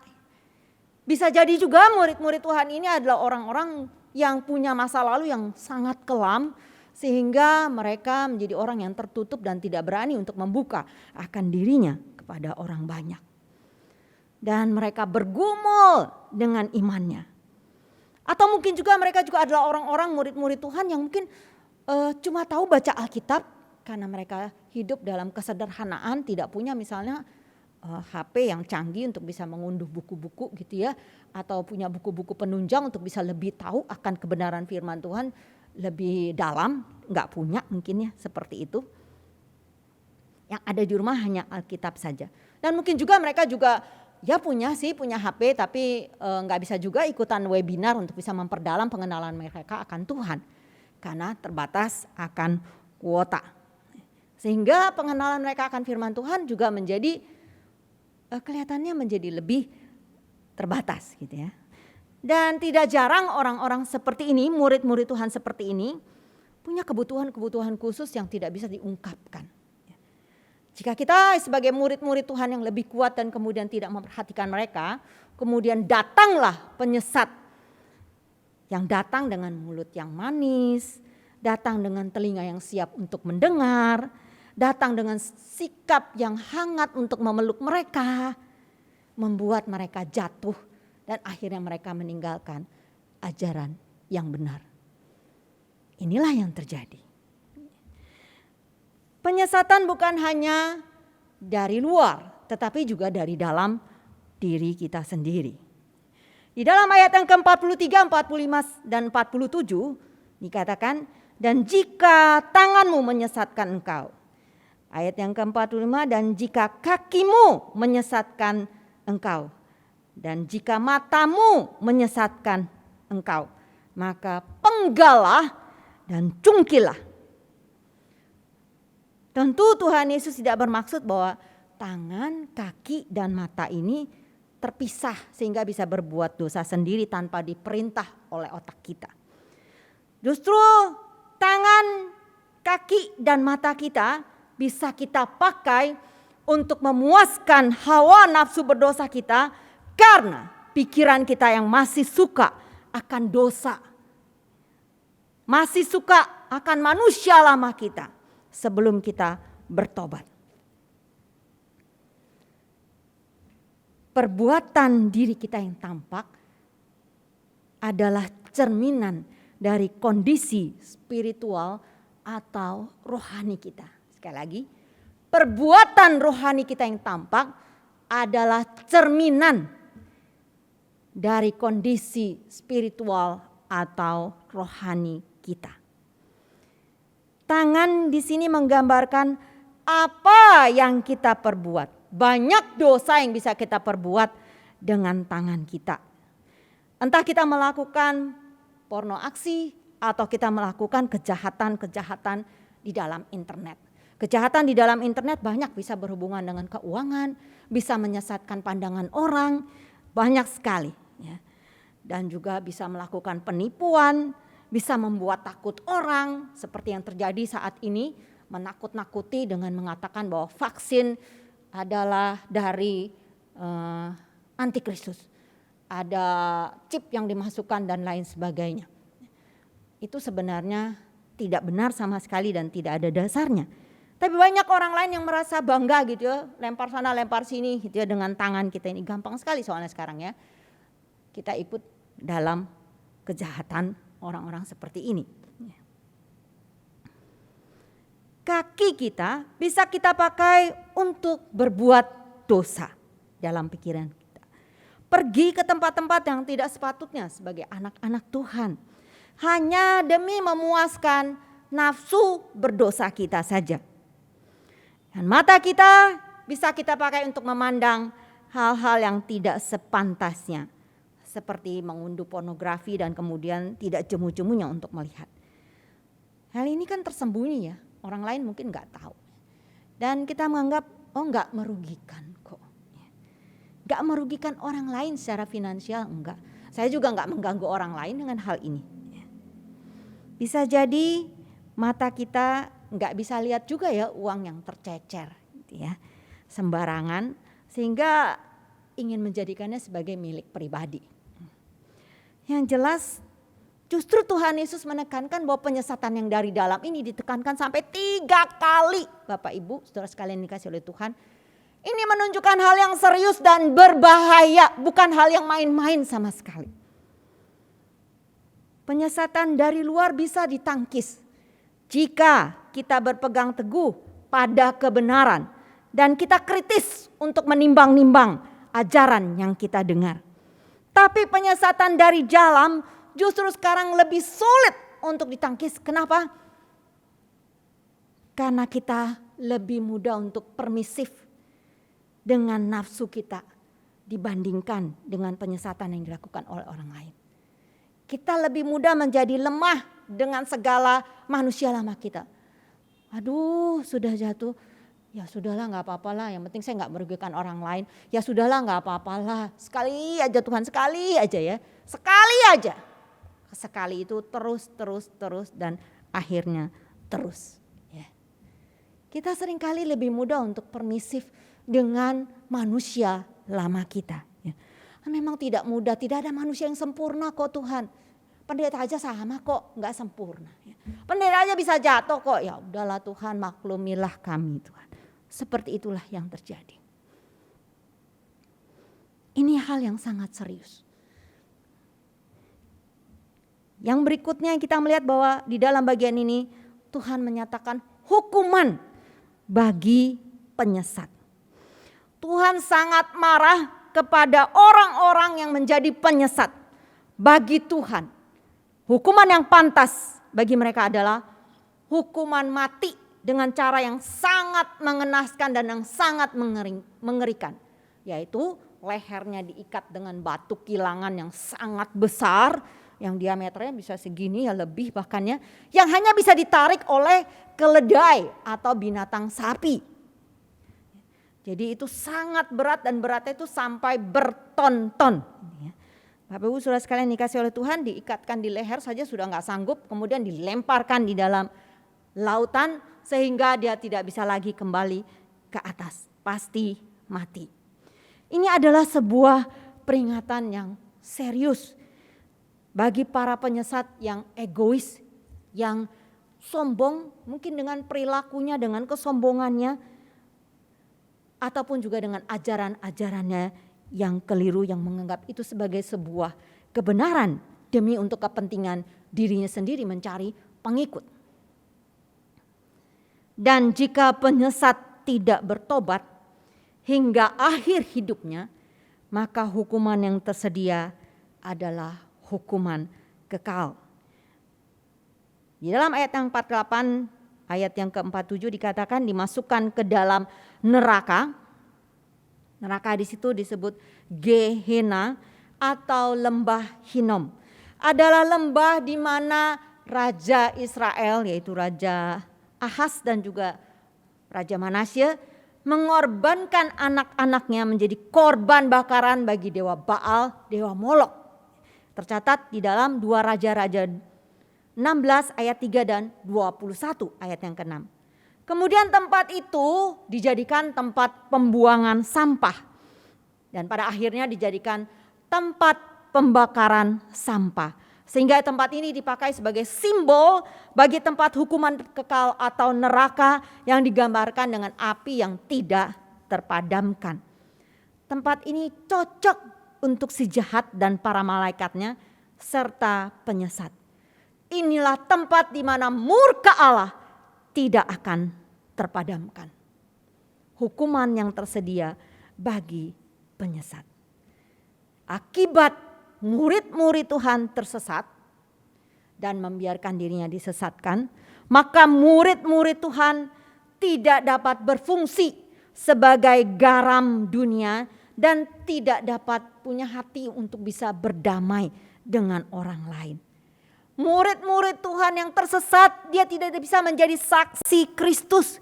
Speaker 2: Bisa jadi juga murid-murid Tuhan ini adalah orang-orang yang punya masa lalu yang sangat kelam, sehingga mereka menjadi orang yang tertutup dan tidak berani untuk membuka akan dirinya kepada orang banyak. Dan mereka bergumul dengan imannya. Atau mungkin juga mereka juga adalah orang-orang murid-murid Tuhan yang mungkin cuma tahu baca Alkitab karena mereka hidup dalam kesederhanaan, tidak punya misalnya HP yang canggih untuk bisa mengunduh buku-buku gitu ya, atau punya buku-buku penunjang untuk bisa lebih tahu akan kebenaran firman Tuhan lebih dalam, nggak punya mungkin ya seperti itu. Yang ada di rumah hanya Alkitab saja. Dan mungkin juga mereka juga ya punya HP tapi nggak bisa juga ikutan webinar untuk bisa memperdalam pengenalan mereka akan Tuhan. Karena terbatas akan kuota. Sehingga pengenalan mereka akan firman Tuhan juga menjadi kelihatannya menjadi lebih terbatas gitu ya. Dan tidak jarang orang-orang seperti ini, murid-murid Tuhan seperti ini punya kebutuhan-kebutuhan khusus yang tidak bisa diungkapkan. Jika kita sebagai murid-murid Tuhan yang lebih kuat dan kemudian tidak memperhatikan mereka, kemudian datanglah penyesat yang datang dengan mulut yang manis, datang dengan telinga yang siap untuk mendengar, datang dengan sikap yang hangat untuk memeluk mereka, membuat mereka jatuh dan akhirnya mereka meninggalkan ajaran yang benar. Inilah yang terjadi. Penyesatan bukan hanya dari luar, tetapi juga dari dalam diri kita sendiri. Di dalam ayat yang ke-43, 45 dan 47 dikatakan, dan jika tanganmu menyesatkan engkau. Ayat yang ke-45, dan jika kakimu menyesatkan engkau. Dan jika matamu menyesatkan engkau, maka penggallah dan cungkilah. Tentu Tuhan Yesus tidak bermaksud bahwa tangan, kaki, dan mata ini terpisah sehingga bisa berbuat dosa sendiri tanpa diperintah oleh otak kita. Justru tangan, kaki, dan mata kita bisa kita pakai untuk memuaskan hawa nafsu berdosa kita karena pikiran kita yang masih suka akan dosa. Masih suka akan manusia lama kita sebelum kita bertobat. Perbuatan diri kita yang tampak adalah cerminan dari kondisi spiritual atau rohani kita. Sekali lagi, perbuatan rohani kita yang tampak adalah cerminan dari kondisi spiritual atau rohani kita. Tangan di sini menggambarkan apa yang kita perbuat. Banyak dosa yang bisa kita perbuat dengan tangan kita. Entah kita melakukan porno aksi atau kita melakukan kejahatan-kejahatan di dalam internet. Kejahatan di dalam internet banyak bisa berhubungan dengan keuangan, bisa menyesatkan pandangan orang, banyak sekali. Ya. Dan juga bisa melakukan penipuan, bisa membuat takut orang seperti yang terjadi saat ini, menakut-nakuti dengan mengatakan bahwa vaksin adalah dari antikristus. Ada chip yang dimasukkan dan lain sebagainya. Itu sebenarnya tidak benar sama sekali dan tidak ada dasarnya. Tapi banyak orang lain yang merasa bangga gitu ya, lempar sana lempar sini gitu ya dengan tangan kita ini. Gampang sekali soalnya sekarang ya. Kita ikut dalam kejahatan orang-orang seperti ini. Kaki kita bisa kita pakai untuk berbuat dosa dalam pikiran kita. Pergi ke tempat-tempat yang tidak sepatutnya sebagai anak-anak Tuhan. Hanya demi memuaskan nafsu berdosa kita saja. Dan mata kita bisa kita pakai untuk memandang hal-hal yang tidak sepantasnya. Seperti mengunduh pornografi dan kemudian tidak jemu-jemunya untuk melihat. Hal ini kan tersembunyi ya. Orang lain mungkin gak tahu. Dan kita menganggap, oh gak merugikan kok. Gak merugikan orang lain secara finansial, enggak. Saya juga gak mengganggu orang lain dengan hal ini. Bisa jadi mata kita gak bisa lihat juga ya uang yang tercecer. Gitu ya, sembarangan sehingga ingin menjadikannya sebagai milik pribadi. Yang jelas justru Tuhan Yesus menekankan bahwa penyesatan yang dari dalam ini ditekankan sampai 3 kali. Bapak Ibu, saudara sekalian dikasih oleh Tuhan. Ini menunjukkan hal yang serius dan berbahaya. Bukan hal yang main-main sama sekali. Penyesatan dari luar bisa ditangkis. Jika kita berpegang teguh pada kebenaran. Dan kita kritis untuk menimbang-nimbang ajaran yang kita dengar. Tapi penyesatan dari dalam justru sekarang lebih sulit untuk ditangkis. Kenapa? Karena kita lebih mudah untuk permisif dengan nafsu kita dibandingkan dengan penyesatan yang dilakukan oleh orang lain. Kita lebih mudah menjadi lemah dengan segala manusia lama kita. Aduh, sudah jatuh. Ya sudahlah, gak apa-apalah, yang penting saya gak merugikan orang lain. Ya sudahlah, gak apa-apalah, sekali aja Tuhan, sekali aja ya. Sekali aja. Sekali itu terus dan akhirnya terus. Ya. Kita seringkali lebih mudah untuk permisif dengan manusia lama kita. Ya. Memang tidak mudah, tidak ada manusia yang sempurna kok Tuhan. pendeta aja sama kok, nggak sempurna. Pendeta aja bisa jatuh kok, ya udahlah Tuhan, maklumilah kami Tuhan. Seperti itulah yang terjadi. Ini hal yang sangat serius. Yang berikutnya kita melihat bahwa di dalam bagian ini Tuhan menyatakan hukuman bagi penyesat. Tuhan sangat marah kepada orang-orang yang menjadi penyesat. Bagi Tuhan, hukuman yang pantas bagi mereka adalah hukuman mati dengan cara yang sangat mengenaskan dan yang sangat mengerikan. Yaitu lehernya diikat dengan batu kilangan yang sangat besar, yang diameternya bisa segini ya lebih bahkannya, yang hanya bisa ditarik oleh keledai atau binatang sapi. Jadi itu sangat berat dan beratnya itu sampai berton-ton. Bapak Ibu Saudara sekalian dikasih oleh Tuhan, diikatkan di leher saja sudah nggak sanggup, kemudian dilemparkan di dalam lautan sehingga dia tidak bisa lagi kembali ke atas, pasti mati. Ini adalah sebuah peringatan yang serius bagi para penyesat yang egois, yang sombong, mungkin dengan perilakunya, dengan kesombongannya, ataupun juga dengan ajaran-ajarannya yang keliru, yang menganggap itu sebagai sebuah kebenaran demi untuk kepentingan dirinya sendiri mencari pengikut. Dan jika penyesat tidak bertobat hingga akhir hidupnya, maka hukuman yang tersedia adalah hukuman kekal. Di dalam ayat yang 48, ayat yang ke-47 dikatakan dimasukkan ke dalam neraka. Neraka di situ disebut Gehenna atau lembah Hinnom. Adalah lembah di mana Raja Israel, yaitu Raja Ahaz dan juga Raja Manasye, mengorbankan anak-anaknya menjadi korban bakaran bagi dewa Baal, dewa Molok. Tercatat di dalam 2 Raja-Raja 16 ayat 3 dan 21 ayat yang ke-6. Kemudian tempat itu dijadikan tempat pembuangan sampah. Dan pada akhirnya dijadikan tempat pembakaran sampah. Sehingga tempat ini dipakai sebagai simbol bagi tempat hukuman kekal atau neraka yang digambarkan dengan api yang tidak terpadamkan. Tempat ini cocok untuk si jahat dan para malaikatnya serta penyesat. Inilah tempat di mana murka Allah tidak akan terpadamkan. Hukuman yang tersedia bagi penyesat. Akibat murid-murid Tuhan tersesat dan membiarkan dirinya disesatkan, maka murid-murid Tuhan tidak dapat berfungsi sebagai garam dunia dan tidak dapat punya hati untuk bisa berdamai dengan orang lain. Murid-murid Tuhan yang tersesat, dia tidak bisa menjadi saksi Kristus.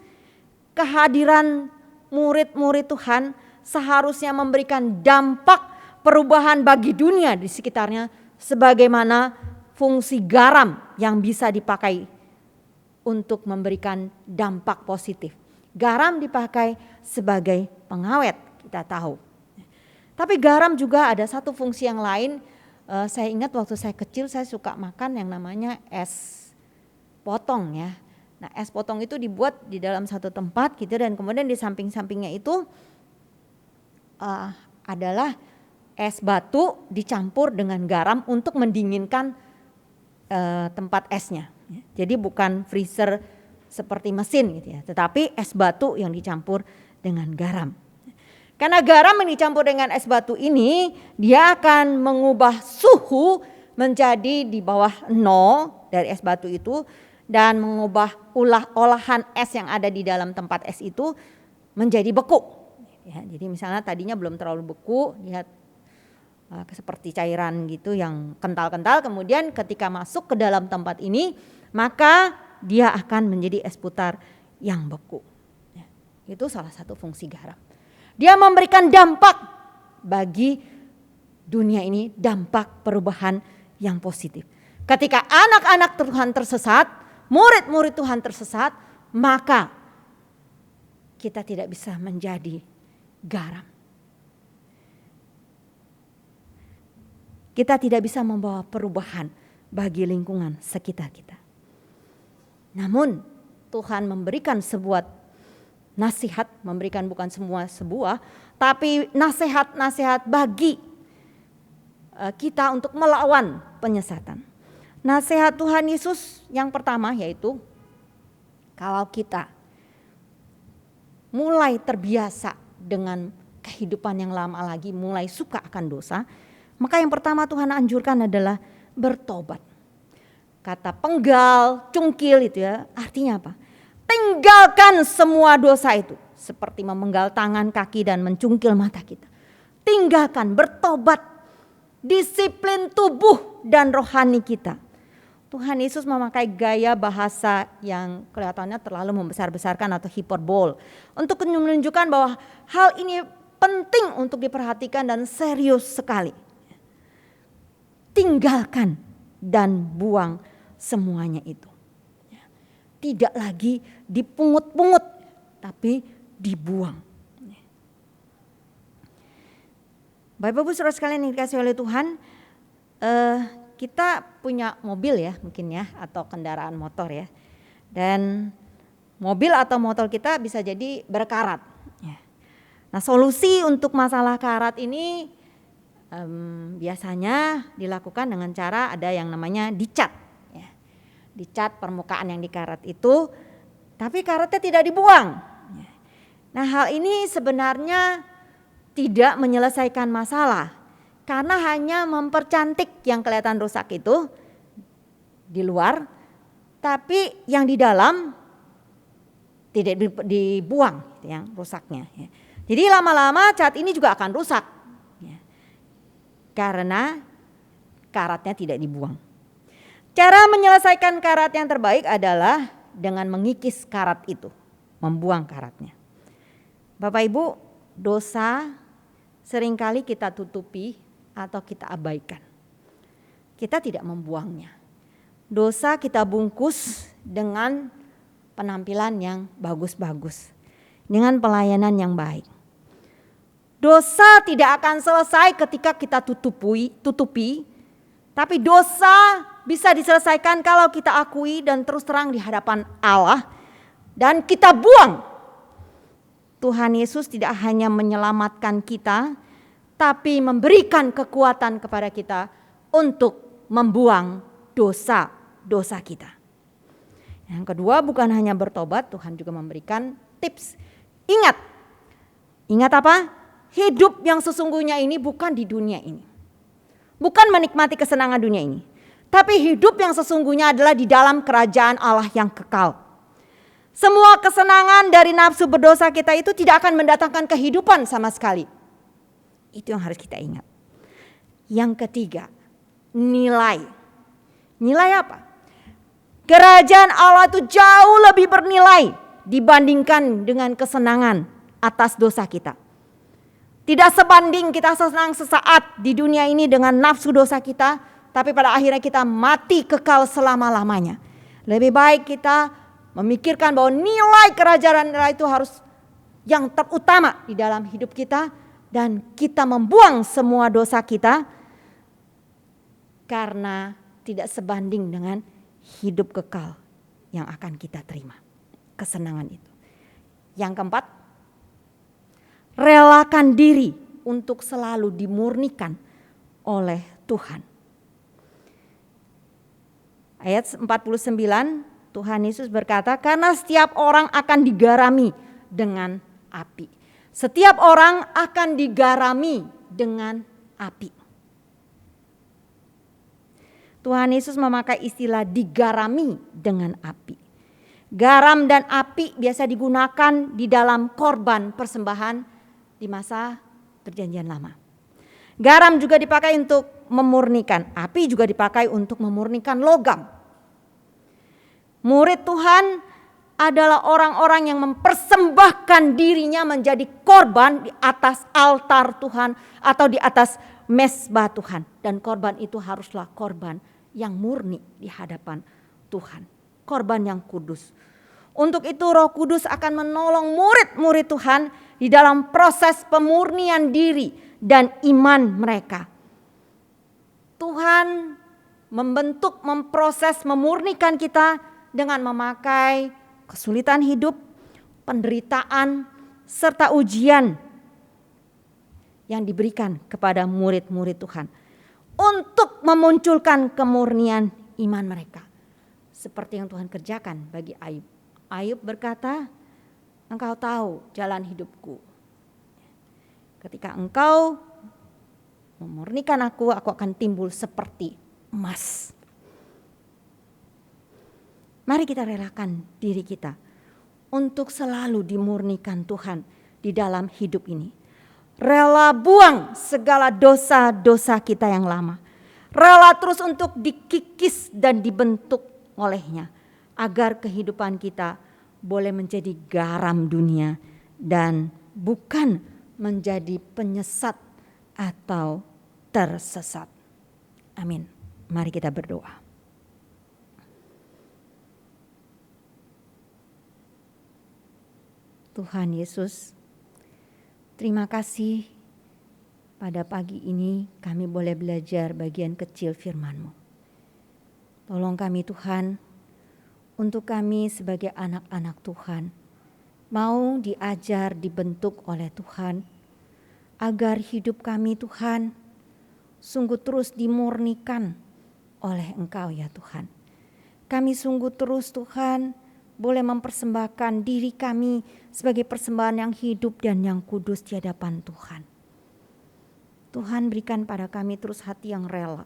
Speaker 2: Kehadiran murid-murid Tuhan seharusnya memberikan dampak perubahan bagi dunia di sekitarnya sebagaimana fungsi garam yang bisa dipakai untuk memberikan dampak positif. Garam dipakai sebagai pengawet, kita tahu. Tapi garam juga ada satu fungsi yang lain. Saya ingat waktu saya kecil saya suka makan yang namanya es potong ya. Nah, es potong itu dibuat di dalam satu tempat gitu dan kemudian di samping-sampingnya itu adalah es batu dicampur dengan garam untuk mendinginkan tempat esnya. Jadi bukan freezer seperti mesin gitu ya, tetapi es batu yang dicampur dengan garam. Karena garam yang dicampur dengan es batu ini dia akan mengubah suhu menjadi di bawah 0 dari es batu itu dan mengubah olahan es yang ada di dalam tempat es itu menjadi beku. Ya, jadi misalnya tadinya belum terlalu beku, lihat seperti cairan gitu yang kental-kental, kemudian ketika masuk ke dalam tempat ini maka dia akan menjadi es putar yang beku. Ya, itu salah satu fungsi garam. Dia memberikan dampak bagi dunia ini, dampak perubahan yang positif. Ketika anak-anak Tuhan tersesat, murid-murid Tuhan tersesat, maka kita tidak bisa menjadi garam. Kita tidak bisa membawa perubahan bagi lingkungan sekitar kita. Namun Tuhan memberikan sebuah nasihat, memberikan bukan sebuah, tapi nasihat-nasihat bagi kita untuk melawan penyesatan. Nasihat Tuhan Yesus yang pertama yaitu kalau kita mulai terbiasa dengan kehidupan yang lama lagi, mulai suka akan dosa, maka yang pertama Tuhan anjurkan adalah bertobat. Kata penggal, cungkil itu ya, artinya apa? Tinggalkan semua dosa itu, seperti memenggal tangan, kaki dan mencungkil mata kita. Tinggalkan, bertobat, disiplin tubuh dan rohani kita. Tuhan Yesus memakai gaya bahasa yang kelihatannya terlalu membesar-besarkan atau hiperbol untuk menunjukkan bahwa hal ini penting untuk diperhatikan dan serius sekali. Tinggalkan dan buang semuanya itu. Tidak lagi dipungut-pungut, tapi dibuang. Bapak Ibu Saudara sekalian yang dikasihi oleh Tuhan, kita punya mobil ya mungkin ya, atau kendaraan motor ya. Dan mobil atau motor kita bisa jadi berkarat. Nah, solusi untuk masalah karat ini biasanya dilakukan dengan cara ada yang namanya dicat. Ya. Dicat permukaan yang dikarat itu, tapi karatnya tidak dibuang. Nah, hal ini sebenarnya tidak menyelesaikan masalah. Karena hanya mempercantik yang kelihatan rusak itu di luar, tapi yang di dalam tidak dibuang yang rusaknya. Jadi lama-lama cat ini juga akan rusak karena karatnya tidak dibuang. Cara menyelesaikan karat yang terbaik adalah dengan mengikis karat itu, membuang karatnya. Bapak Ibu, dosa seringkali kita tutupi atau kita abaikan. Kita tidak membuangnya. Dosa kita bungkus dengan penampilan yang bagus-bagus, dengan pelayanan yang baik. Dosa tidak akan selesai ketika kita tutupi, tapi dosa bisa diselesaikan kalau kita akui dan terus terang di hadapan Allah dan kita buang. Tuhan Yesus tidak hanya menyelamatkan kita, tapi memberikan kekuatan kepada kita untuk membuang dosa-dosa kita. Yang kedua, bukan hanya bertobat, Tuhan juga memberikan tips. Ingat apa? Hidup yang sesungguhnya ini bukan di dunia ini. Bukan menikmati kesenangan dunia ini. Tapi hidup yang sesungguhnya adalah di dalam kerajaan Allah yang kekal. Semua kesenangan dari nafsu berdosa kita itu tidak akan mendatangkan kehidupan sama sekali. Itu yang harus kita ingat. Yang ketiga, nilai. Nilai apa? Kerajaan Allah itu jauh lebih bernilai dibandingkan dengan kesenangan atas dosa kita. Tidak sebanding kita senang sesaat di dunia ini dengan nafsu dosa kita, tapi pada akhirnya kita mati kekal selama-lamanya. Lebih baik kita memikirkan bahwa nilai kerajaan Allah itu harus yang terutama di dalam hidup kita, dan kita membuang semua dosa kita karena tidak sebanding dengan hidup kekal yang akan kita terima. Kesenangan itu. Yang keempat, relakan diri untuk selalu dimurnikan oleh Tuhan. Ayat 49, Tuhan Yesus berkata, karena setiap orang akan digarami dengan api. Setiap orang akan digarami dengan api. Tuhan Yesus memakai istilah digarami dengan api. Garam dan api biasa digunakan di dalam korban persembahan di masa Perjanjian Lama. Garam juga dipakai untuk memurnikan, api juga dipakai untuk memurnikan logam. Murid Tuhan adalah orang-orang yang mempersembahkan dirinya menjadi korban di atas altar Tuhan atau di atas mezbah Tuhan. Dan korban itu haruslah korban yang murni di hadapan Tuhan. Korban yang kudus. Untuk itu Roh Kudus akan menolong murid-murid Tuhan di dalam proses pemurnian diri dan iman mereka. Tuhan membentuk, memproses, memurnikan kita dengan memakai kesulitan hidup, penderitaan, serta ujian yang diberikan kepada murid-murid Tuhan untuk memunculkan kemurnian iman mereka. Seperti yang Tuhan kerjakan bagi Ayub. Ayub berkata, engkau tahu jalan hidupku. Ketika engkau memurnikan aku akan timbul seperti emas. Mari kita relakan diri kita untuk selalu dimurnikan Tuhan di dalam hidup ini. Rela buang segala dosa-dosa kita yang lama. Rela terus untuk dikikis dan dibentuk olehnya. Agar kehidupan kita boleh menjadi garam dunia dan bukan menjadi penyesat atau tersesat. Amin. Mari kita berdoa. Tuhan Yesus, terima kasih pada pagi ini kami boleh belajar bagian kecil firman-Mu. Tolong kami Tuhan, untuk kami sebagai anak-anak Tuhan, mau diajar, dibentuk oleh Tuhan, agar hidup kami Tuhan sungguh terus dimurnikan oleh Engkau ya Tuhan. Kami sungguh terus Tuhan boleh mempersembahkan diri kami sebagai persembahan yang hidup dan yang kudus di hadapan Tuhan. Tuhan berikan pada kami terus hati yang rela.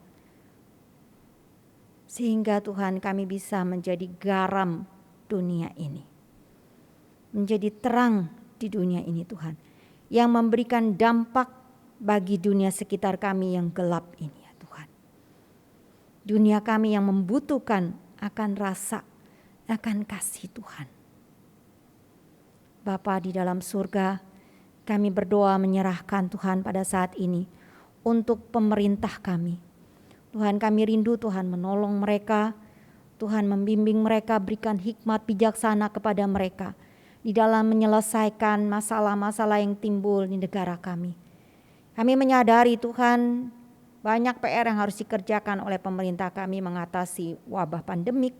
Speaker 2: Sehingga Tuhan kami bisa menjadi garam dunia ini. Menjadi terang di dunia ini Tuhan. Yang memberikan dampak bagi dunia sekitar kami yang gelap ini ya Tuhan. Dunia kami yang membutuhkan akan rasa, akan kasih Tuhan. Bapa di dalam surga, kami berdoa menyerahkan Tuhan pada saat ini untuk pemerintah kami. Tuhan kami rindu Tuhan menolong mereka, Tuhan membimbing mereka, berikan hikmat bijaksana kepada mereka di dalam menyelesaikan masalah-masalah yang timbul di negara kami. Kami menyadari Tuhan banyak PR yang harus dikerjakan oleh pemerintah kami mengatasi wabah pandemik,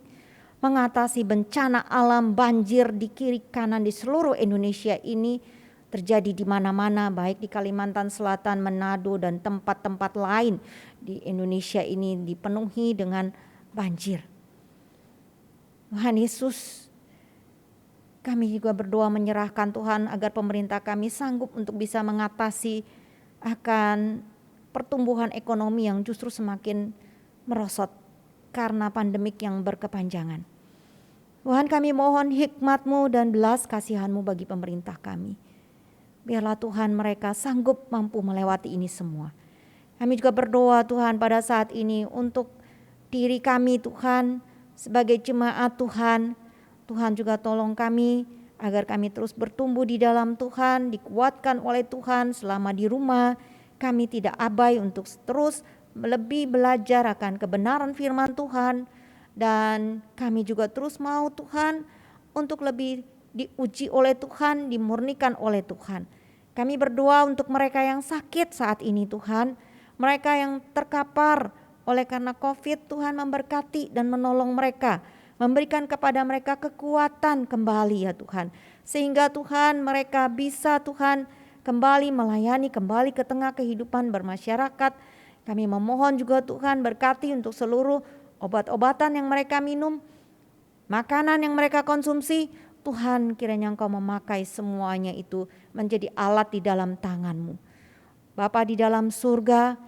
Speaker 2: mengatasi bencana alam, banjir di kiri kanan di seluruh Indonesia ini terjadi di mana-mana, baik di Kalimantan Selatan, Manado dan tempat-tempat lain di Indonesia ini dipenuhi dengan banjir. Tuhan Yesus, kami juga berdoa menyerahkan Tuhan agar pemerintah kami sanggup untuk bisa mengatasi akan pertumbuhan ekonomi yang justru semakin merosot karena pandemik yang berkepanjangan. Tuhan kami mohon hikmat-Mu dan belas kasihan-Mu bagi pemerintah kami. Biarlah Tuhan mereka sanggup mampu melewati ini semua. Kami juga berdoa Tuhan pada saat ini untuk diri kami Tuhan sebagai jemaat Tuhan. Tuhan juga tolong kami agar kami terus bertumbuh di dalam Tuhan, dikuatkan oleh Tuhan selama di rumah. Kami tidak abai untuk terus lebih belajar akan kebenaran firman Tuhan. Dan kami juga terus mau Tuhan untuk lebih diuji oleh Tuhan, dimurnikan oleh Tuhan. Kami berdoa untuk mereka yang sakit saat ini Tuhan. Mereka yang terkapar oleh karena COVID, Tuhan memberkati dan menolong mereka. Memberikan kepada mereka kekuatan kembali ya Tuhan. Sehingga Tuhan mereka bisa Tuhan kembali melayani, kembali ke tengah kehidupan bermasyarakat. Kami memohon juga Tuhan berkati untuk seluruh obat-obatan yang mereka minum, makanan yang mereka konsumsi. Tuhan kiranya Engkau memakai semuanya itu menjadi alat di dalam tangan-Mu. Bapa di dalam surga,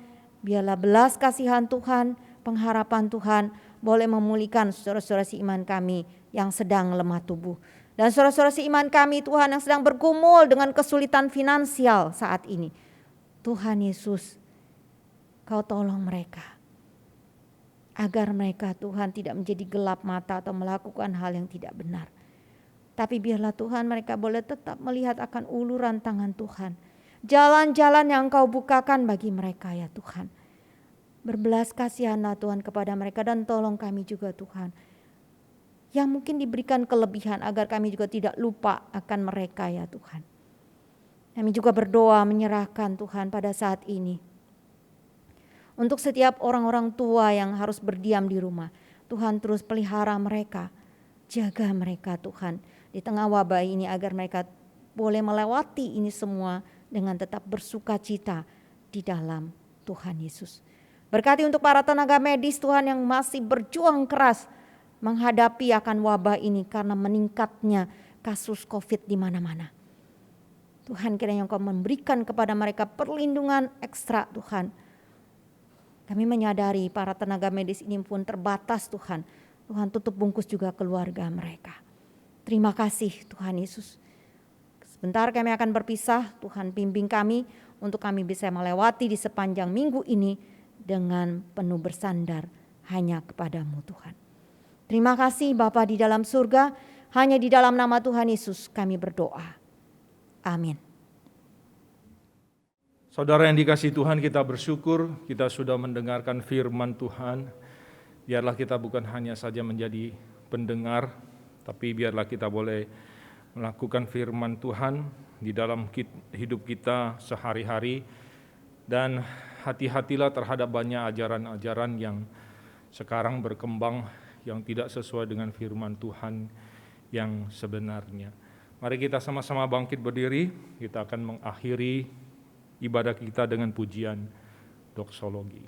Speaker 2: biarlah belas kasihan Tuhan, pengharapan Tuhan boleh memulihkan saudara-saudara seiman kami yang sedang lemah tubuh. Dan saudara-saudara seiman kami Tuhan yang sedang bergumul dengan kesulitan finansial saat ini. Tuhan Yesus, Kau tolong mereka. Agar mereka Tuhan tidak menjadi gelap mata atau melakukan hal yang tidak benar. Tapi biarlah Tuhan mereka boleh tetap melihat akan uluran tangan Tuhan. Jalan-jalan yang Engkau bukakan bagi mereka ya Tuhan. Berbelas kasihanlah Tuhan kepada mereka dan tolong kami juga Tuhan. Yang mungkin diberikan kelebihan agar kami juga tidak lupa akan mereka ya Tuhan. Kami juga berdoa menyerahkan Tuhan pada saat ini. Untuk setiap orang-orang tua yang harus berdiam di rumah, Tuhan terus pelihara mereka, jaga mereka Tuhan di tengah wabah ini agar mereka boleh melewati ini semua dengan tetap bersuka cita di dalam Tuhan Yesus. Berkati untuk para tenaga medis Tuhan yang masih berjuang keras menghadapi akan wabah ini karena meningkatnya kasus COVID di mana-mana. Tuhan, kiranya Engkau memberikan kepada mereka perlindungan ekstra Tuhan. Kami menyadari para tenaga medis ini pun terbatas Tuhan. Tuhan tutup bungkus juga keluarga mereka. Terima kasih Tuhan Yesus. Sebentar kami akan berpisah, Tuhan bimbing kami untuk kami bisa melewati di sepanjang minggu ini dengan penuh bersandar hanya kepadamu Tuhan. Terima kasih Bapa di dalam surga, hanya di dalam nama Tuhan Yesus kami berdoa. Amin.
Speaker 5: Saudara yang dikasihi Tuhan, kita bersyukur kita sudah mendengarkan firman Tuhan. Biarlah kita bukan hanya saja menjadi pendengar, tapi biarlah kita boleh melakukan firman Tuhan di dalam hidup kita sehari-hari. Dan hati-hatilah terhadap banyak ajaran-ajaran yang sekarang berkembang yang tidak sesuai dengan firman Tuhan yang sebenarnya. Mari kita sama-sama bangkit berdiri, kita akan mengakhiri ibadah kita dengan pujian doksologi.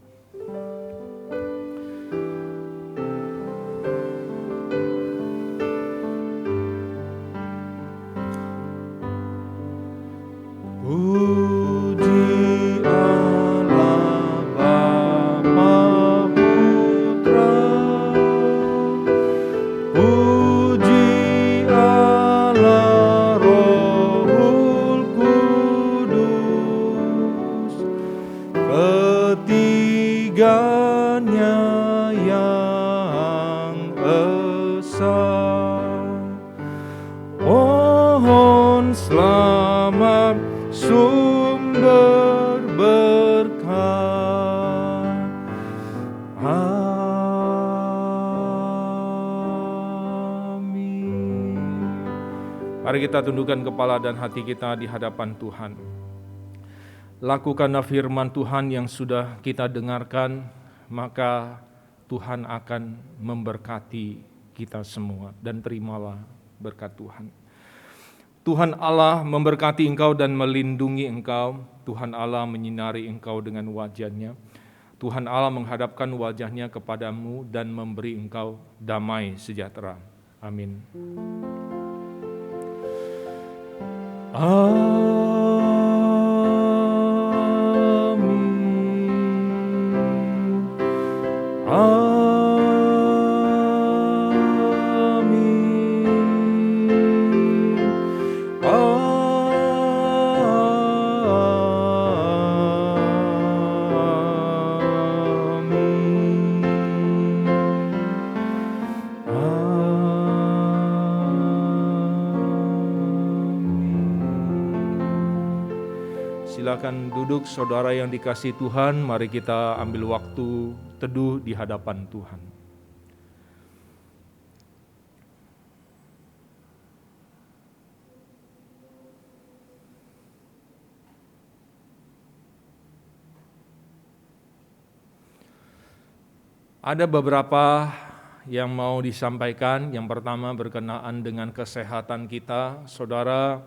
Speaker 5: Puji Allah Bapa Putra, puji Allah Rohul Kudus, ketiganya yang esa. Pohon selamat sumber berkah. Amin. Mari kita tundukkan kepala dan hati kita di hadapan Tuhan. Lakukanlah firman Tuhan yang sudah kita dengarkan, maka Tuhan akan memberkati kita semua, dan terimalah berkat Tuhan. Tuhan Allah memberkati engkau dan melindungi engkau. Tuhan Allah menyinari engkau dengan wajah-Nya. Tuhan Allah menghadapkan wajah-Nya kepadamu dan memberi engkau damai sejahtera. Amin. Amin. Silakan duduk saudara yang dikasihi Tuhan, mari kita ambil waktu teduh di hadapan Tuhan. Ada beberapa yang mau disampaikan. Yang pertama berkenaan dengan kesehatan kita. Saudara,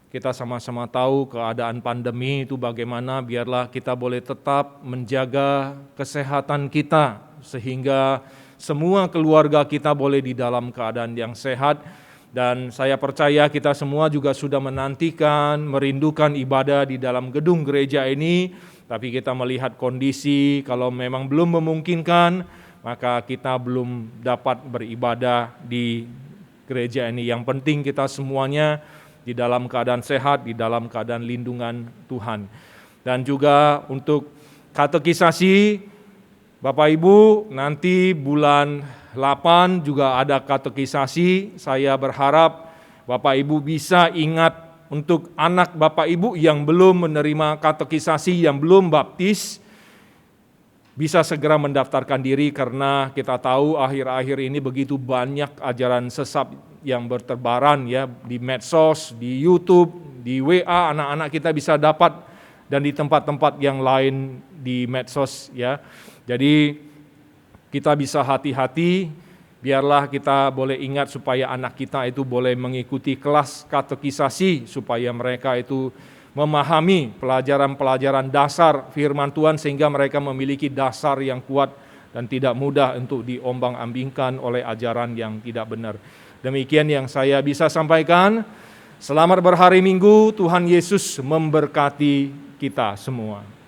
Speaker 5: kita sama-sama tahu keadaan pandemi itu bagaimana, biarlah kita boleh tetap menjaga kesehatan kita sehingga semua keluarga kita boleh di dalam keadaan yang sehat. Dan saya percaya kita semua juga sudah menantikan, merindukan ibadah di dalam gedung gereja ini, tapi kita melihat kondisi kalau memang belum memungkinkan, maka kita belum dapat beribadah di gereja ini. Yang penting kita semuanya di dalam keadaan sehat, di dalam keadaan lindungan Tuhan. Dan juga untuk katekisasi, Bapak Ibu, nanti bulan 8 juga ada katekisasi. Saya berharap Bapak Ibu bisa ingat untuk anak Bapak Ibu yang belum menerima katekisasi, yang belum baptis, bisa segera mendaftarkan diri, karena kita tahu akhir-akhir ini begitu banyak ajaran sesat yang berterbaran ya di medsos, di YouTube, di WA, anak-anak kita bisa dapat, dan di tempat-tempat yang lain di medsos ya. Jadi kita bisa hati-hati, biarlah kita boleh ingat supaya anak kita itu boleh mengikuti kelas katekisasi, supaya mereka itu memahami pelajaran-pelajaran dasar firman Tuhan sehingga mereka memiliki dasar yang kuat dan tidak mudah untuk diombang-ambingkan oleh ajaran yang tidak benar. Demikian yang saya bisa sampaikan. Selamat berhari Minggu, Tuhan Yesus memberkati kita semua.